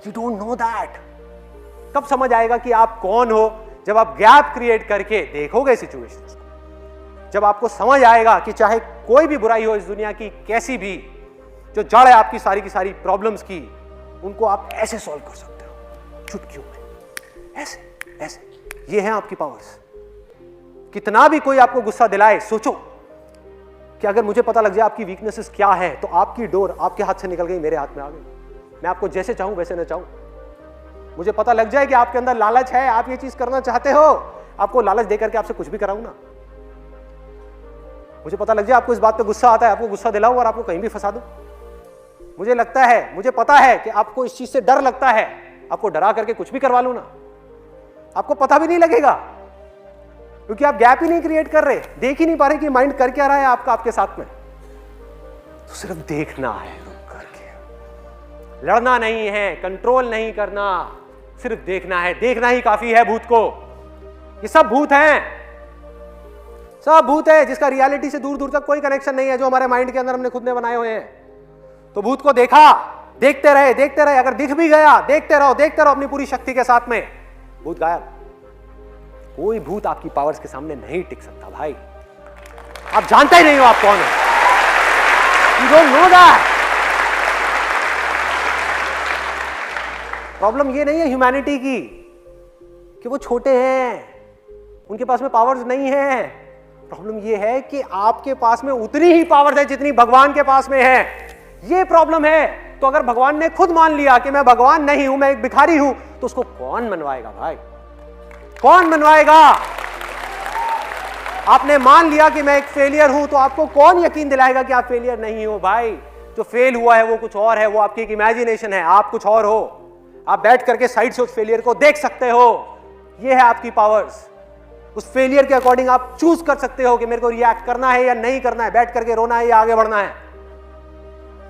S1: You don't know that. कब समझ आएगा कि आप कौन हो? जब आप गैप क्रिएट करके देखोगे सिचुएशंस को, जब आपको समझ आएगा कि चाहे कोई भी बुराई हो इस दुनिया की, कैसी भी, जो जड़ है आपकी सारी की सारी प्रॉब्लम्स की, उनको आप ऐसे सॉल्व कर सकते हो, चुटकियों में, ऐसे ऐसे। ये है आपकी पावर्स। कितना भी कोई आपको गुस्सा दिलाए, सोचो कि अगर मुझे पता लग जाए आपकी वीकनेसेस क्या है, तो आपकी डोर आपके हाथ से निकल गई, मेरे हाथ में आ गई। मैं आपको जैसे चाहूं वैसे न चाहूं। मुझे पता लग जाए कि आपके अंदर लालच है, आप ये चीज करना चाहते हो, आपको लालच देकर के आपसे कुछ भी कराऊं ना। मुझे पता लग जाए आपको इस बात पे गुस्सा आता है, आपको गुस्सा दिलाऊं और आपको कहीं भी फंसा दूं। मुझे लगता है, मुझे पता है कि आपको इस चीज से डर लगता है, आपको डरा करके कुछ भी करवा लूं ना, आपको पता भी नहीं लगेगा, क्योंकि आप गैप ही नहीं क्रिएट कर रहे, देख ही नहीं पा रहे कि माइंड कर क्या रहा है आपका, आपके साथ में। तो सिर्फ देखना है, रुक करके। लड़ना नहीं है, कंट्रोल नहीं करना, सिर्फ देखना है। देखना ही काफी है भूत को। ये सब भूत हैं, सब भूत है, जिसका रियलिटी से दूर दूर तक कोई कनेक्शन नहीं है, जो हमारे माइंड के अंदर हमने खुद ने बनाए हुए हैं। तो भूत को देखा, देखते रहे, देखते रहे। अगर दिख भी गया, देखते रहो अपनी पूरी शक्ति के साथ में, भूत गायब। कोई भूत आपकी पावर्स के सामने नहीं टिक सकता भाई। आप जानते ही नहीं हो आप कौन हो। You don't know that. Problem ये नहीं है ह्यूमैनिटी की कि वो छोटे हैं, उनके पास में पावर्स नहीं है। प्रॉब्लम ये है कि आपके पास में उतनी ही पावर्स है जितनी भगवान के पास में है। ये प्रॉब्लम है। तो अगर भगवान ने खुद मान लिया कि मैं भगवान नहीं हूं, मैं एक भिखारी हूं, तो उसको कौन मनवाएगा भाई? कौन मनवाएगा? आपने मान लिया कि मैं एक फेलियर हूं, तो आपको कौन यकीन दिलाएगा कि आप फेलियर नहीं हो भाई? जो फेल हुआ है वो कुछ और है, वो आपकी एक इमेजिनेशन है, आप कुछ और हो। आप बैठ करके साइड से उस फेलियर को देख सकते हो। ये है आपकी पावर्स। उस फेलियर के अकॉर्डिंग आप चूज कर सकते हो कि मेरे को रिएक्ट करना है या नहीं करना है, बैठ करके रोना है या आगे बढ़ना है।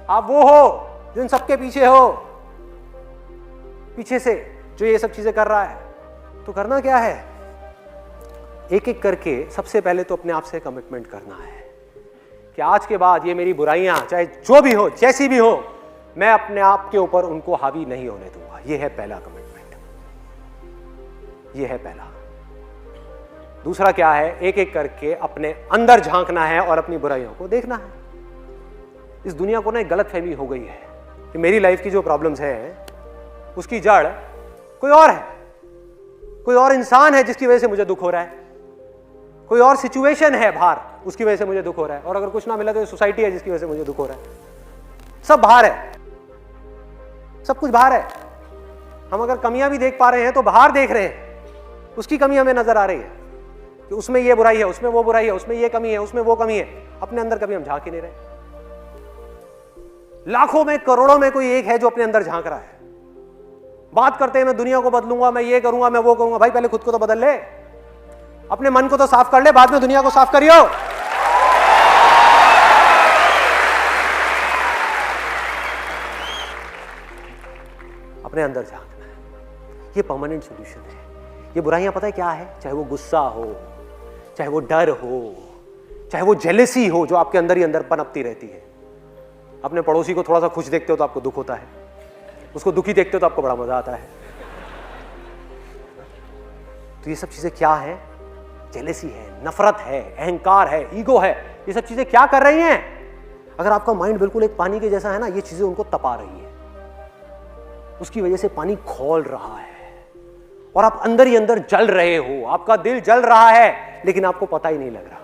S1: आप वो हो जो इन सबके पीछे हो, पीछे से जो ये सब चीजें कर रहा है। तो करना क्या है? एक एक करके सबसे पहले तो अपने आप से कमिटमेंट करना है कि आज के बाद ये मेरी बुराइयां, चाहे जो भी हो, जैसी भी हो, मैं अपने आप के ऊपर उनको हावी नहीं होने दूंगा। ये है पहला कमिटमेंट, ये है पहला। दूसरा क्या है? एक एक करके अपने अंदर झांकना है और अपनी बुराइयों को देखना है। इस दुनिया को ना एक गलतफहमी हो गई है कि मेरी लाइफ की जो प्रॉब्लम्स है उसकी जड़ कोई और है, कोई और इंसान है जिसकी वजह से मुझे दुख हो रहा है, कोई और सिचुएशन है बाहर उसकी वजह से मुझे दुख हो रहा है, और अगर कुछ ना मिला तो ये सोसाइटी है जिसकी वजह से मुझे दुख हो रहा है। सब बाहर है, सब कुछ बाहर है। हम अगर कमियां भी देख पा रहे हैं तो बाहर देख रहे हैं, उसकी कमी हमें नजर आ रही है कि उसमें ये बुराई है, उसमें वो बुराई है, उसमें ये कमी है, उसमें वो कमी है। अपने अंदर कभी हम झांक ही नहीं रहे। लाखों में, करोड़ों में कोई एक है जो अपने अंदर झांक रहा है। बात करते हैं मैं दुनिया को बदलूंगा, मैं ये करूंगा, मैं वो करूंगा। भाई पहले खुद को तो बदल ले, अपने मन को तो साफ कर ले, बाद में दुनिया को साफ करियो। अपने अंदर झांकना है, ये परमानेंट सॉल्यूशन है। ये बुराइयां पता है क्या है? चाहे वो गुस्सा हो, चाहे वो डर हो, चाहे वो जेलसी हो जो आपके अंदर ही अंदर पनपती रहती है। अपने पड़ोसी को थोड़ा सा खुश देखते हो तो आपको दुख होता है, उसको दुखी देखते हो तो आपको बड़ा मजा आता है। तो ये सब चीजें क्या है? जेलसी है, नफरत है, अहंकार है, ईगो है। ये सब चीजें क्या कर रही हैं? अगर आपका माइंड बिल्कुल एक पानी के जैसा है ना, ये चीजें उनको तपा रही है, उसकी वजह से पानी खौल रहा है और आप अंदर ही अंदर जल रहे हो। आपका दिल जल रहा है लेकिन आपको पता ही नहीं लग रहा,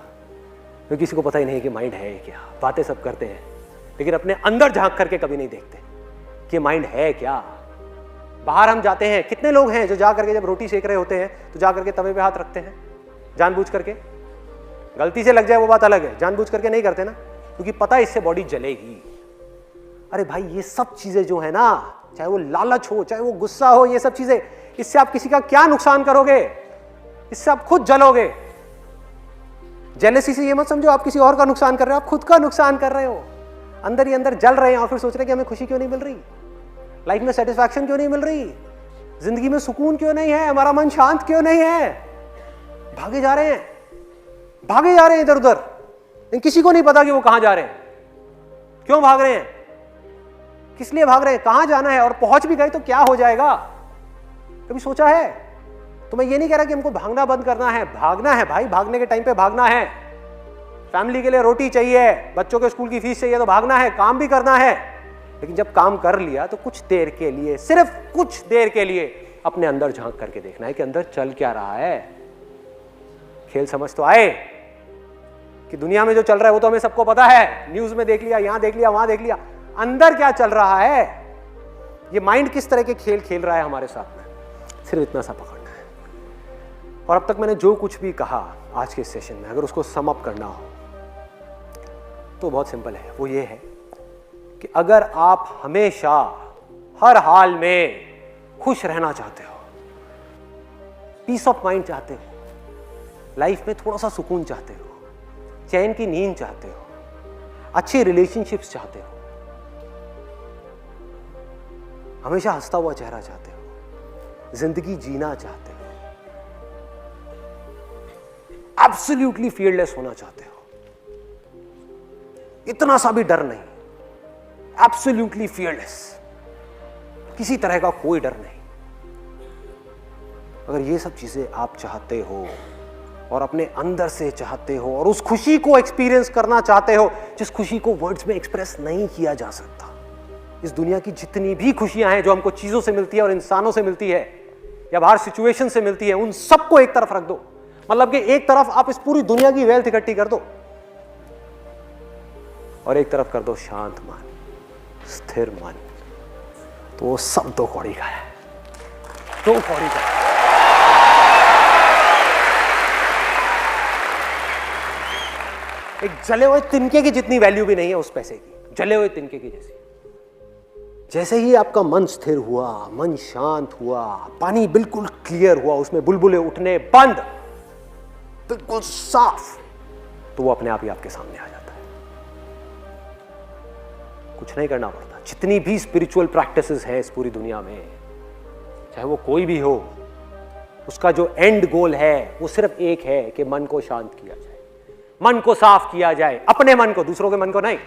S1: क्योंकि किसी को पता ही नहीं है कि माइंड है क्या। बातें सब करते हैं लेकिन अपने अंदर झांक करके कभी नहीं देखते कि माइंड है क्या। बाहर हम जाते हैं, कितने लोग हैं जो जा करके जब रोटी सेक रहे होते हैं तो जा करके तवे पे हाथ रखते हैं जानबूझ करके। गलती से लग जाए वो बात अलग है, जानबूझ करके नहीं करते ना, क्योंकि पता है इससे बॉडी जलेगी। अरे भाई ये सब चीजें जो है ना, चाहे वो लालच हो, चाहे वो गुस्सा हो, ये सब चीजें इससे आप किसी का क्या नुकसान करोगे? इससे आप खुद जलोगे। जेलसी से ये मत समझो आप किसी और का नुकसान कर रहे हो, आप खुद का नुकसान कर रहे हो। अंदर ही अंदर जल रहे हैं और फिर सोच रहे हैं कि हमें खुशी क्यों नहीं मिल रही, लाइफ में सेटिस्फैक्शन क्यों नहीं मिल रही, जिंदगी में सुकून क्यों नहीं है, हमारा मन शांत क्यों नहीं है। भागे जा रहे हैं, भागे जा रहे हैं इधर उधर, लेकिन किसी को नहीं पता कि वो कहां जा रहे हैं, क्यों भाग रहे हैं, किस लिए भाग रहे हैं, कहां जाना है, और पहुंच भी गए तो क्या हो जाएगा। कभी सोचा है? तो मैं ये नहीं कह रहा कि हमको भागना बंद करना है, भागना है भाई, भागने के टाइम पे भागना है। फैमिली के लिए रोटी चाहिए, बच्चों के स्कूल की फीस चाहिए तो भागना है, काम भी करना है। लेकिन जब काम कर लिया तो कुछ देर के लिए, सिर्फ कुछ देर के लिए अपने अंदर झांक करके देखना है कि अंदर चल क्या रहा है। खेल समझ तो आए कि दुनिया में जो चल रहा है वो तो हमें सबको पता है, न्यूज में देख लिया, यहां देख लिया, वहां देख लिया। अंदर क्या चल रहा है, ये माइंड किस तरह के खेल खेल रहा है हमारे साथ में, सिर्फ इतना सा पकड़ना है। और अब तक मैंने जो कुछ भी कहा आज के सेशन में, अगर उसको सम अप करना हो तो बहुत सिंपल है। वो ये है कि अगर आप हमेशा हर हाल में खुश रहना चाहते हो, पीस ऑफ माइंड चाहते हो, लाइफ में थोड़ा सा सुकून चाहते हो, चैन की नींद चाहते हो, अच्छी रिलेशनशिप्स चाहते हो, हमेशा हंसता हुआ चेहरा चाहते हो, जिंदगी जीना चाहते हो, एब्सोल्युटली फियरलेस होना चाहते हो, इतना सा भी डर नहीं, एब्सोल्युटली फियरलेस, किसी तरह का कोई डर नहीं, अगर ये सब चीजें आप चाहते हो और अपने अंदर से चाहते हो और उस खुशी को एक्सपीरियंस करना चाहते हो जिस खुशी को वर्ड्स में एक्सप्रेस नहीं किया जा सकता। इस दुनिया की जितनी भी खुशियां हैं जो हमको चीजों से मिलती है और इंसानों से मिलती है या बाहर सिचुएशन से मिलती है, उन सबको एक तरफ रख दो। मतलब कि एक तरफ आप इस पूरी दुनिया की वेल्थ इकट्ठी कर दो और एक तरफ कर दो शांत मन, स्थिर मन, तो वो सब दो कौड़ी का है, दो कौड़ी का है। एक जले हुए तिनके की जितनी वैल्यू भी नहीं है उस पैसे की, जले हुए तिनके की जैसी। जैसे ही आपका मन स्थिर हुआ, मन शांत हुआ, पानी बिल्कुल क्लियर हुआ, उसमें बुलबुले उठने बंद, बिल्कुल साफ, तो वो अपने आप ही आपके सामने आ जाता है। कुछ नहीं करना पड़ता। जितनी भी स्पिरिचुअल प्रैक्टिसेस है इस पूरी दुनिया में, चाहे वो कोई भी हो, उसका जो एंड गोल है वो सिर्फ एक है कि मन को शांत किया जाए, मन को साफ किया जाए, अपने मन को, दूसरों के मन को नहीं,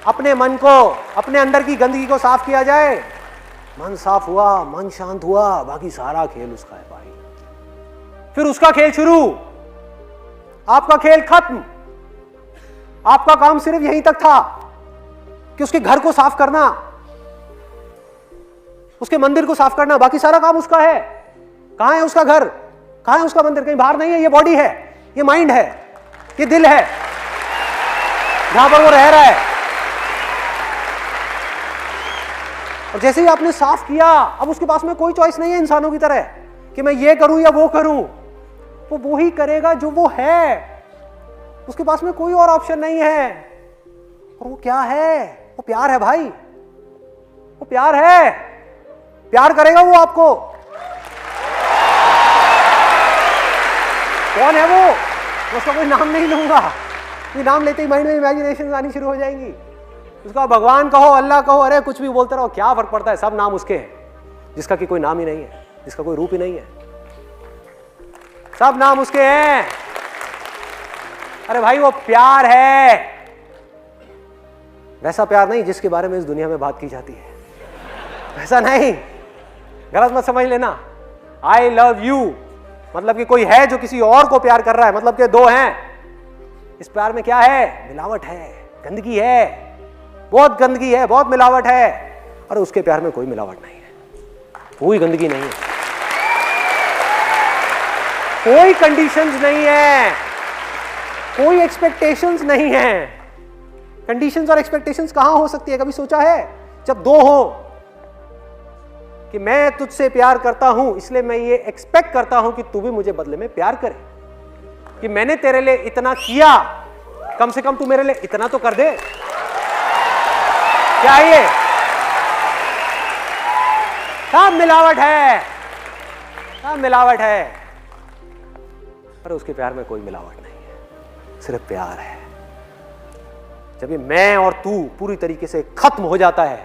S1: अपने मन को, अपने अंदर की गंदगी को साफ किया जाए। मन साफ हुआ, मन शांत हुआ, बाकी सारा खेल उसका है भाई। फिर उसका खेल शुरू, आपका खेल खत्म। आपका काम सिर्फ यहीं तक था कि उसके घर को साफ करना, उसके मंदिर को साफ करना, बाकी सारा काम उसका है। कहां है उसका घर, कहां है उसका मंदिर? कहीं बाहर नहीं है। ये बॉडी है, ये माइंड है, ये दिल है, जहां पर वो रह रहा है। और जैसे ही आपने साफ किया, अब उसके पास में कोई चॉइस नहीं है इंसानों की तरह कि मैं ये करूं या वो करूं। वो ही करेगा जो वो है, उसके पास में कोई और ऑप्शन नहीं है। और वो क्या है? वो प्यार है भाई, वो प्यार है। प्यार करेगा वो आपको। कौन है वो? मैं उसका कोई नाम नहीं लूंगा, कोई नाम लेते ही माइंड में इमेजिनेशन आनी शुरू हो जाएंगी। उसका भगवान कहो, अल्लाह कहो, अरे कुछ भी बोलते रहो, क्या फर्क पड़ता है, सब नाम उसके हैं। जिसका कि कोई नाम ही नहीं है, जिसका कोई रूप ही नहीं है, सब नाम उसके हैं। अरे भाई वो प्यार है, वैसा प्यार नहीं जिसके बारे में इस दुनिया में बात की जाती है, वैसा नहीं, गलत मत समझ लेना। आई लव यू मतलब कि कोई है जो किसी और को प्यार कर रहा है, मतलब कि दो हैं। इस प्यार में क्या है? मिलावट है, गंदगी है, बहुत गंदगी है, बहुत मिलावट है। और उसके प्यार में कोई मिलावट नहीं है, कोई गंदगी नहीं है, कोई कंडीशंस नहीं है, कोई एक्सपेक्टेशंस नहीं है। कंडीशंस और एक्सपेक्टेशंस कहां हो सकती है? कभी सोचा है? जब दो हो कि मैं तुझसे प्यार करता हूं इसलिए मैं ये एक्सपेक्ट करता हूं कि तू भी मुझे बदले में प्यार करे, कि मैंने तेरे लिए इतना किया, कम से कम तू मेरे लिए इतना तो कर दे। क्या ये सब मिलावट है, सब मिलावट है। पर उसके प्यार में कोई मिलावट नहीं है, सिर्फ प्यार है। जब ये मैं और तू पूरी तरीके से खत्म हो जाता है,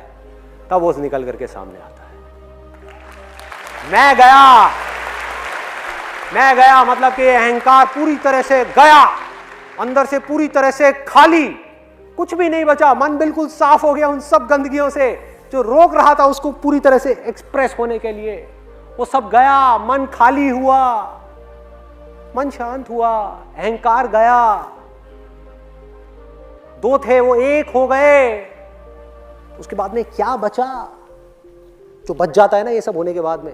S1: तब वो निकल करके सामने आता है। मैं गया मतलब कि अहंकार पूरी तरह से गया, अंदर से पूरी तरह से खाली, कुछ भी नहीं बचा। मन बिल्कुल साफ हो गया उन सब गंदगियों से जो रोक रहा था उसको पूरी तरह से एक्सप्रेस होने के लिए। वो सब गया, मन खाली हुआ, मन शांत हुआ, अहंकार गया। दो थे वो एक हो गए। उसके बाद में क्या बचा? जो बच जाता है ना ये सब होने के बाद में,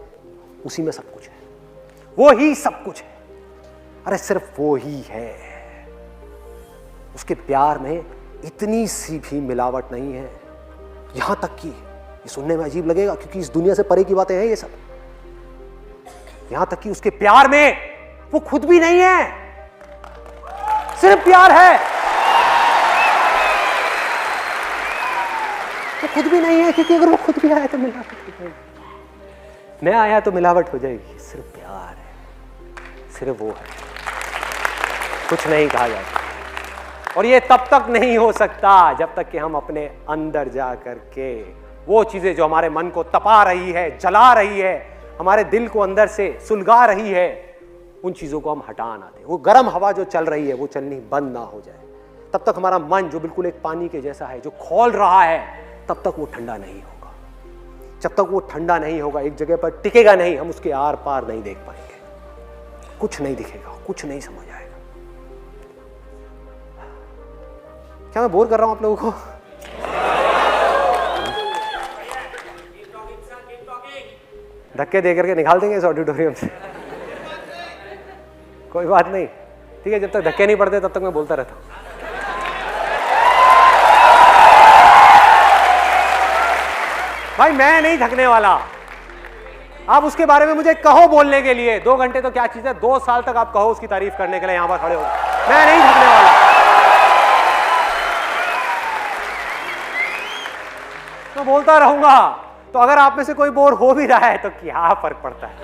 S1: उसी में सब कुछ है, वो ही सब कुछ है। अरे सिर्फ वो ही है। उसके प्यार में इतनी सी भी मिलावट नहीं है। यहां तक कि ये सुनने में अजीब लगेगा क्योंकि इस दुनिया से परे की बातें हैं ये सब। यहां तक कि उसके प्यार में वो खुद भी नहीं है, सिर्फ प्यार है। वो खुद भी नहीं है क्योंकि अगर वो खुद भी आया तो मिलावट हो जाएगी, मैं आया तो मिलावट हो जाएगी। सिर्फ प्यार है, सिर्फ वो है, कुछ नहीं कहा जाता। और ये तब तक नहीं हो सकता जब तक कि हम अपने अंदर जा करके वो चीजें जो हमारे मन को तपा रही है, जला रही है, हमारे दिल को अंदर से सुलगा रही है, उन चीजों को हम हटा ना दें। वो गर्म हवा जो चल रही है वो चलनी बंद ना हो जाए। तब तक हमारा मन जो बिल्कुल एक पानी के जैसा है, जो खौल रहा है, तब तक वो ठंडा नहीं होगा। जब तक वो ठंडा नहीं होगा, एक जगह पर टिकेगा नहीं, हम उसके आर पार नहीं देख पाएंगे, कुछ नहीं दिखेगा, कुछ नहीं समझ आएगा। क्या मैं बोर कर रहा हूं आप लोगों को? धक्के दे करके निकाल देंगे इस ऑडिटोरियम से, कोई बात नहीं, ठीक है। जब तक धक्के नहीं पड़ते तब तक मैं बोलता रहता हूं। भाई मैं नहीं थकने वाला। आप उसके बारे में मुझे कहो बोलने के लिए, 2 घंटे तो क्या चीज है, 2 साल तक आप कहो उसकी तारीफ करने के लिए यहां पर खड़े हो, मैं नहीं थकने वाला। मैं बोलता रहूंगा। तो अगर आप में से कोई बोर हो भी रहा है तो क्या फर्क पड़ता है?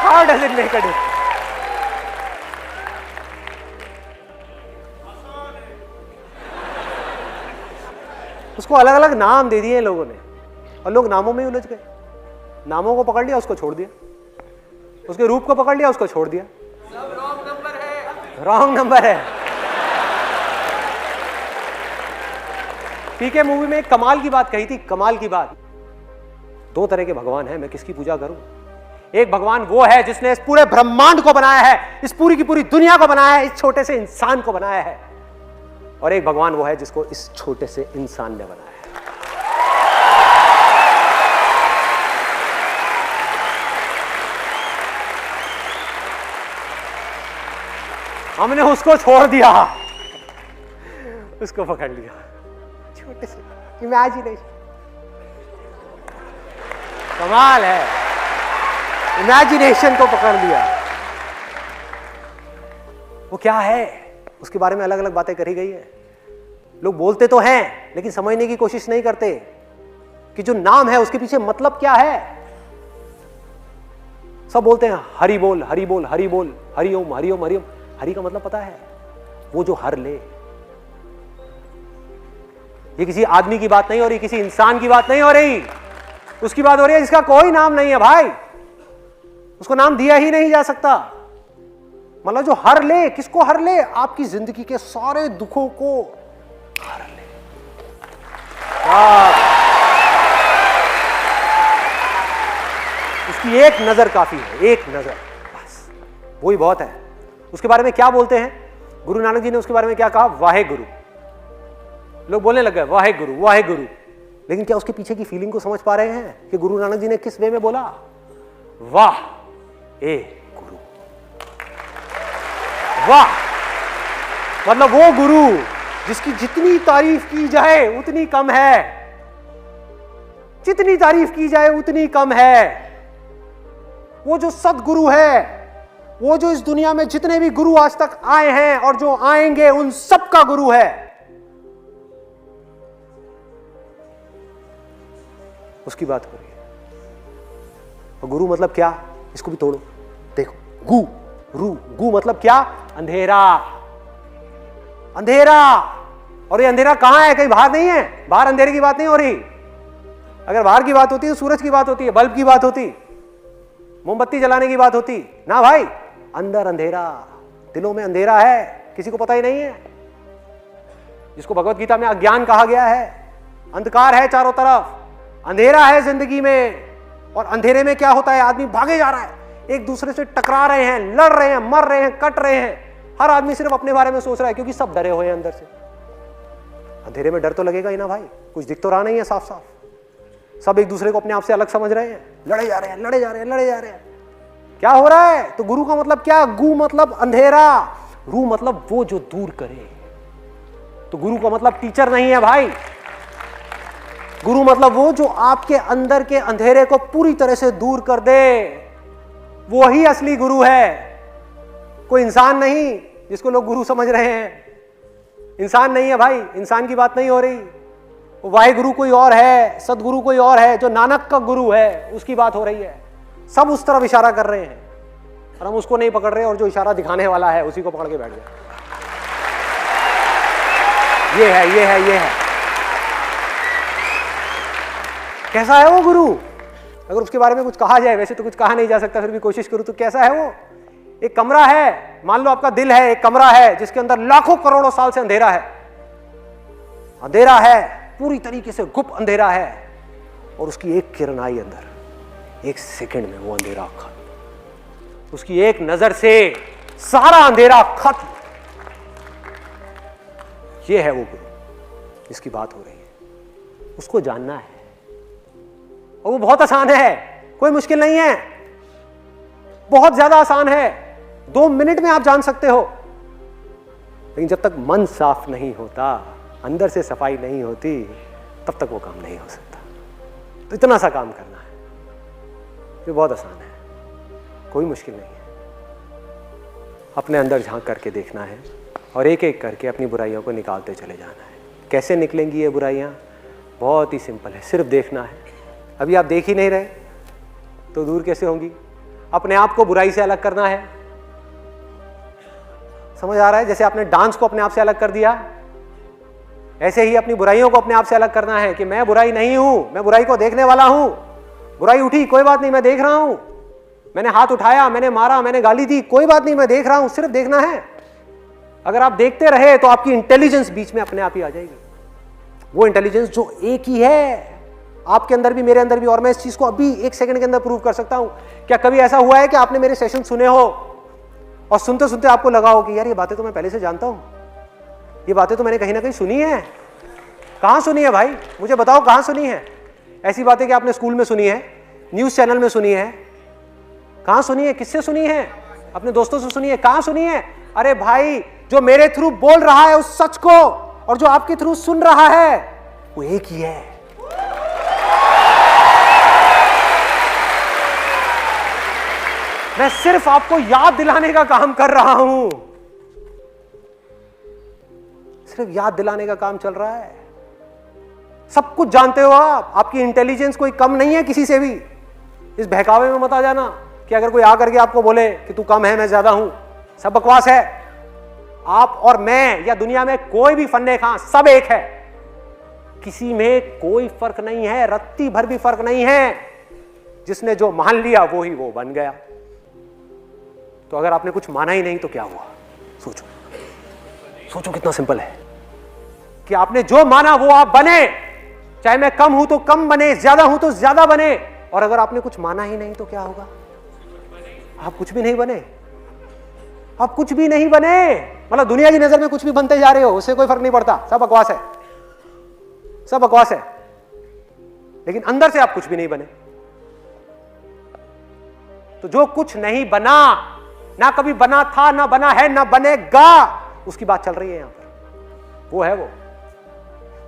S1: How does it make a difference? उसको अलग अलग नाम दे दिए लोगों ने और लोग नामों में उलझ गए। नामों को पकड़ लिया, उसको छोड़ दिया, उसके रूप को पकड़ लिया, उसको छोड़ दिया।
S2: सब रॉन्ग नंबर है,
S1: रॉन्ग नंबर है। पीके मूवी में एक कमाल की बात कही थी, कमाल की बात। 2 तरह के भगवान हैं, मैं किसकी पूजा करूं? एक भगवान वो है जिसने इस पूरे ब्रह्मांड को बनाया है, इस पूरी की पूरी दुनिया को बनाया है, इस छोटे से इंसान को बनाया है। और एक भगवान वो है जिसको इस छोटे से इंसान ने बनाया है। हमने उसको छोड़ दिया, उसको पकड़ लिया, छोटे से इमेजिनेशन। कमाल है, इमेजिनेशन को पकड़ लिया। वो क्या है उसके बारे में अलग अलग बातें करी गई है। लोग बोलते तो हैं लेकिन समझने की कोशिश नहीं करते कि जो नाम है उसके पीछे मतलब क्या है। सब बोलते हैं हरि बोल हरि बोल हरि बोल, हरिओम हरिओम हरिओम। हरि का मतलब पता है? वो जो हर ले। ये किसी आदमी की बात नहीं हो रही, किसी इंसान की बात नहीं हो रही, उसकी बात हो रही है जिसका कोई नाम नहीं है भाई, उसको नाम दिया ही नहीं जा सकता। मतलब जो हर ले, किसको हर ले? आपकी जिंदगी के सारे दुखों को हर ले। उसकी एक नजर काफी है, एक नजर बस, वही बहुत है। उसके बारे में क्या बोलते हैं? गुरु नानक जी ने उसके बारे में क्या कहा? वाहे गुरु। लोग बोलने लग गए वाहे गुरु वाहे गुरु, लेकिन क्या उसके पीछे की फीलिंग को समझ पा रहे हैं कि गुरु नानक जी ने किस वे में बोला? वाह ए गुरु, वाह। मतलब वो गुरु जिसकी जितनी तारीफ की जाए उतनी कम है, जितनी तारीफ की जाए उतनी कम है। वो जो सदगुरु है, वो जो इस दुनिया में जितने भी गुरु आज तक आए हैं और जो आएंगे उन सब का गुरु है। उसकी बात हो रही है। और गुरु मतलब क्या, इसको भी तोड़ो, देखो गु रू, गु मतलब क्या, अंधेरा, अंधेरा। और ये अंधेरा कहां है, कहीं बाहर नहीं है, बाहर अंधेरे की बात नहीं हो रही। अगर बाहर की बात होती तो सूरज की बात होती है, बल्ब की बात होती, मोमबत्ती जलाने की बात होती ना भाई। अंदर अंधेरा, दिलों में अंधेरा है, किसी को पता ही नहीं है, जिसको भगवत गीता में अज्ञान कहा गया है। अंधकार है चारों तरफ, अंधेरा है जिंदगी में। और अंधेरे में क्या होता है, आदमी भागे जा रहा है, एक दूसरे से टकरा रहे हैं, लड़ रहे हैं, मर रहे हैं, कट रहे हैं। हर आदमी सिर्फ अपने बारे में सोच रहा है, क्योंकि सब डरे हुए हैं अंदर से। अंधेरे में डर तो लगेगा ही ना भाई, कुछ दिख तो रहा नहीं है साफ साफ। सब एक दूसरे को अपने आप से अलग समझ रहे हैं, लड़े जा रहे हैं, लड़े जा रहे हैं, लड़े जा रहे हैं। क्या हो रहा है? तो गुरु का मतलब क्या, गु मतलब अंधेरा, रू मतलब वो जो दूर करे। तो गुरु का मतलब टीचर नहीं है भाई, गुरु मतलब वो जो आपके अंदर के अंधेरे को पूरी तरह से दूर कर दे, वो ही असली गुरु है। कोई इंसान नहीं जिसको लोग गुरु समझ रहे हैं, इंसान नहीं है भाई, इंसान की बात नहीं हो रही। वो वाहिगुरु कोई और है, सदगुरु कोई और है, जो नानक का गुरु है उसकी बात हो रही है। सब उस तरफ इशारा कर रहे हैं और हम उसको नहीं पकड़ रहे, और जो इशारा दिखाने वाला है उसी को पकड़ के बैठ गए। ये है, ये है, ये है। कैसा है वो गुरु? अगर उसके बारे में कुछ कहा जाए, वैसे तो कुछ कहा नहीं जा सकता, फिर भी कोशिश करूं तो कैसा है वो? एक कमरा है, मान लो आपका दिल है, एक कमरा है जिसके अंदर लाखों करोड़ों साल से अंधेरा है, अंधेरा है, पूरी तरीके से गुप्त अंधेरा है। और उसकी एक किरण आई अंदर, एक सेकंड में वो अंधेरा खत्म, उसकी एक नजर से सारा अंधेरा खत्म। ये है वो गुरु जिसकी बात हो रही है, उसको जानना है। और वो बहुत आसान है, कोई मुश्किल नहीं है, बहुत ज्यादा आसान है, 2 मिनट में आप जान सकते हो। लेकिन जब तक मन साफ नहीं होता, अंदर से सफाई नहीं होती, तब तक वो काम नहीं हो सकता। तो इतना सा काम करना है, ये बहुत आसान है, कोई मुश्किल नहीं है। अपने अंदर झांक करके देखना है और एक एक करके अपनी बुराइयों को निकालते चले जाना है। कैसे निकलेंगी ये बुराइयां? बहुत ही सिंपल है, सिर्फ देखना है। अभी आप देख ही नहीं रहे तो दूर कैसे होंगी? अपने आप को बुराई से अलग करना है। समझ आ रहा है? जैसे आपने डांस को अपने आप से अलग कर दिया, ऐसे ही अपनी बुराइयों को अपने आप से अलग करना है कि मैं बुराई नहीं हूं, मैं बुराई को देखने वाला हूं। बुराई उठी, कोई बात नहीं, मैं देख रहा हूं। मैंने हाथ उठाया, मैंने मारा, मैंने गाली दी, कोई बात नहीं, मैं देख रहा हूं। सिर्फ देखना है। अगर आप देखते रहे तो आपकी इंटेलिजेंस बीच में अपने आप ही आ जाएगी, वो इंटेलिजेंस जो एक ही है आपके अंदर भी, मेरे अंदर भी। और मैं इस चीज को अभी 1 सेकंड के अंदर प्रूव कर सकता हूं। क्या कभी ऐसा हुआ है कि आपने मेरे सेशन सुने हो और सुनते सुनते आपको लगा हो कि यार ये बातें तो मैं पहले से जानता हूं, ये बातें तो मैंने कहीं ना कहीं सुनी है? कहां सुनी है भाई? मुझे बताओ कहां सुनी है? ऐसी बातें कि आपने स्कूल में सुनी है, न्यूज चैनल में सुनी है, कहां सुनी है, किससे सुनी है? अपने दोस्तों से सुनी है, कहां सुनी है? अरे भाई, जो मेरे थ्रू बोल रहा है उस सच को और जो आपके थ्रू सुन रहा है वो एक ही है। मैं सिर्फ आपको याद दिलाने का काम कर रहा हूं, सिर्फ याद दिलाने का काम चल रहा है। सब कुछ जानते हो आप, आपकी इंटेलिजेंस कोई कम नहीं है किसी से भी। इस बहकावे में मत आ जाना कि अगर कोई आकर के आपको बोले कि तू कम है मैं ज्यादा हूं, सब बकवास है। आप और मैं या दुनिया में कोई भी फन्ने खां, सब एक है, किसी में कोई फर्क नहीं है, रत्ती भर भी फर्क नहीं है। जिसने जो मान लिया वो ही वो बन गया। तो अगर आपने कुछ माना ही नहीं तो क्या हुआ? सोचो, सोचो कितना सिंपल है कि आपने जो माना वो आप बने। चाहे मैं कम हूं तो कम बने, ज्यादा हूं तो ज्यादा बने। और अगर आपने कुछ माना ही नहीं तो क्या होगा? आप कुछ भी नहीं बने, आप कुछ भी नहीं बने। मतलब दुनिया की नजर में कुछ भी बनते जा रहे हो, उससे कोई फर्क नहीं पड़ता, सब बकवास है, सब बकवास है। लेकिन अंदर से आप कुछ भी नहीं बने। तो जो कुछ नहीं बना, ना कभी बना था, ना बना है, ना बनेगा, उसकी बात चल रही है यहां पर। वो है वो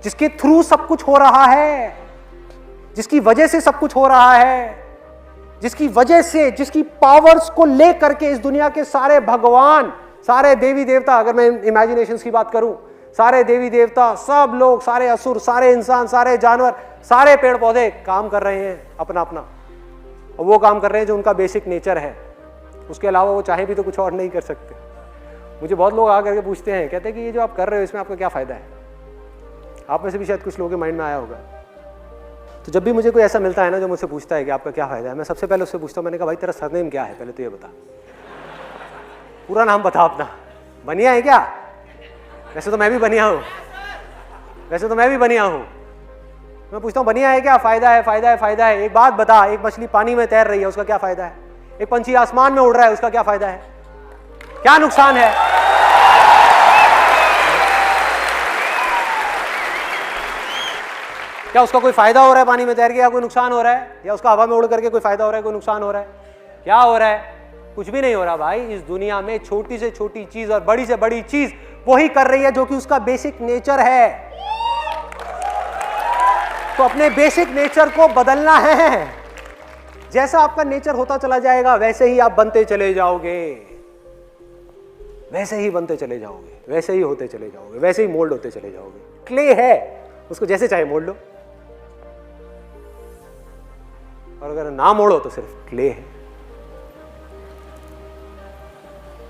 S1: जिसके थ्रू सब कुछ हो रहा है, जिसकी वजह से सब कुछ हो रहा है, जिसकी वजह से, जिसकी पावर्स को लेकर के इस दुनिया के सारे भगवान, सारे देवी देवता, अगर मैं इमेजिनेशंस की बात करूं, सारे देवी देवता, सब लोग, सारे असुर, सारे इंसान, सारे जानवर, सारे पेड़ पौधे काम कर रहे हैं अपना अपना। और वो काम कर रहे हैं जो उनका बेसिक नेचर है, उसके अलावा वो चाहे भी तो कुछ और नहीं कर सकते। मुझे बहुत लोग आ करके पूछते हैं, कहते हैं कि ये जो आप कर रहे हो इसमें आपका क्या फ़ायदा है। आप में से भी शायद कुछ लोगों के माइंड में आया होगा। तो जब भी मुझे कोई ऐसा मिलता है ना जो मुझसे पूछता है कि आपका क्या फ़ायदा है, मैं सबसे पहले उससे पूछता हूँ, मैंने कहा भाई तेरा सरनेम क्या है, पहले तो ये बता, पूरा नाम बता अपना। बनिया है क्या? वैसे तो मैं भी बनिया हूँ, मैं पूछता हूँ बनिया है क्या? फ़ायदा है, फ़ायदा है, फ़ायदा है। एक बात बता, एक मछली पानी में तैर रही है उसका क्या फ़ायदा है? एक पंछी आसमान में उड़ रहा है उसका क्या फ़ायदा है? क्या नुकसान है? क्या उसका कोई फायदा हो रहा है पानी में तैर के, या कोई नुकसान हो रहा है? या उसका हवा में उड़ करके कोई फायदा हो रहा है, कोई नुकसान हो रहा है? क्या हो रहा है? कुछ भी नहीं हो रहा भाई। इस दुनिया में छोटी से छोटी चीज और बड़ी से बड़ी चीज वही कर रही है जो कि उसका बेसिक नेचर है। तो अपने बेसिक नेचर को बदलना है। जैसा आपका नेचर होता चला जाएगा वैसे ही आप बनते चले जाओगे, वैसे ही बनते चले जाओगे, वैसे ही होते चले जाओगे, वैसे ही मोल्ड होते चले जाओगे। क्ले है, उसको जैसे चाहे मोड़ लो, और अगर ना मोड़ो तो सिर्फ क्ले है।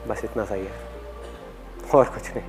S1: बस इतना सही है और कुछ नहीं।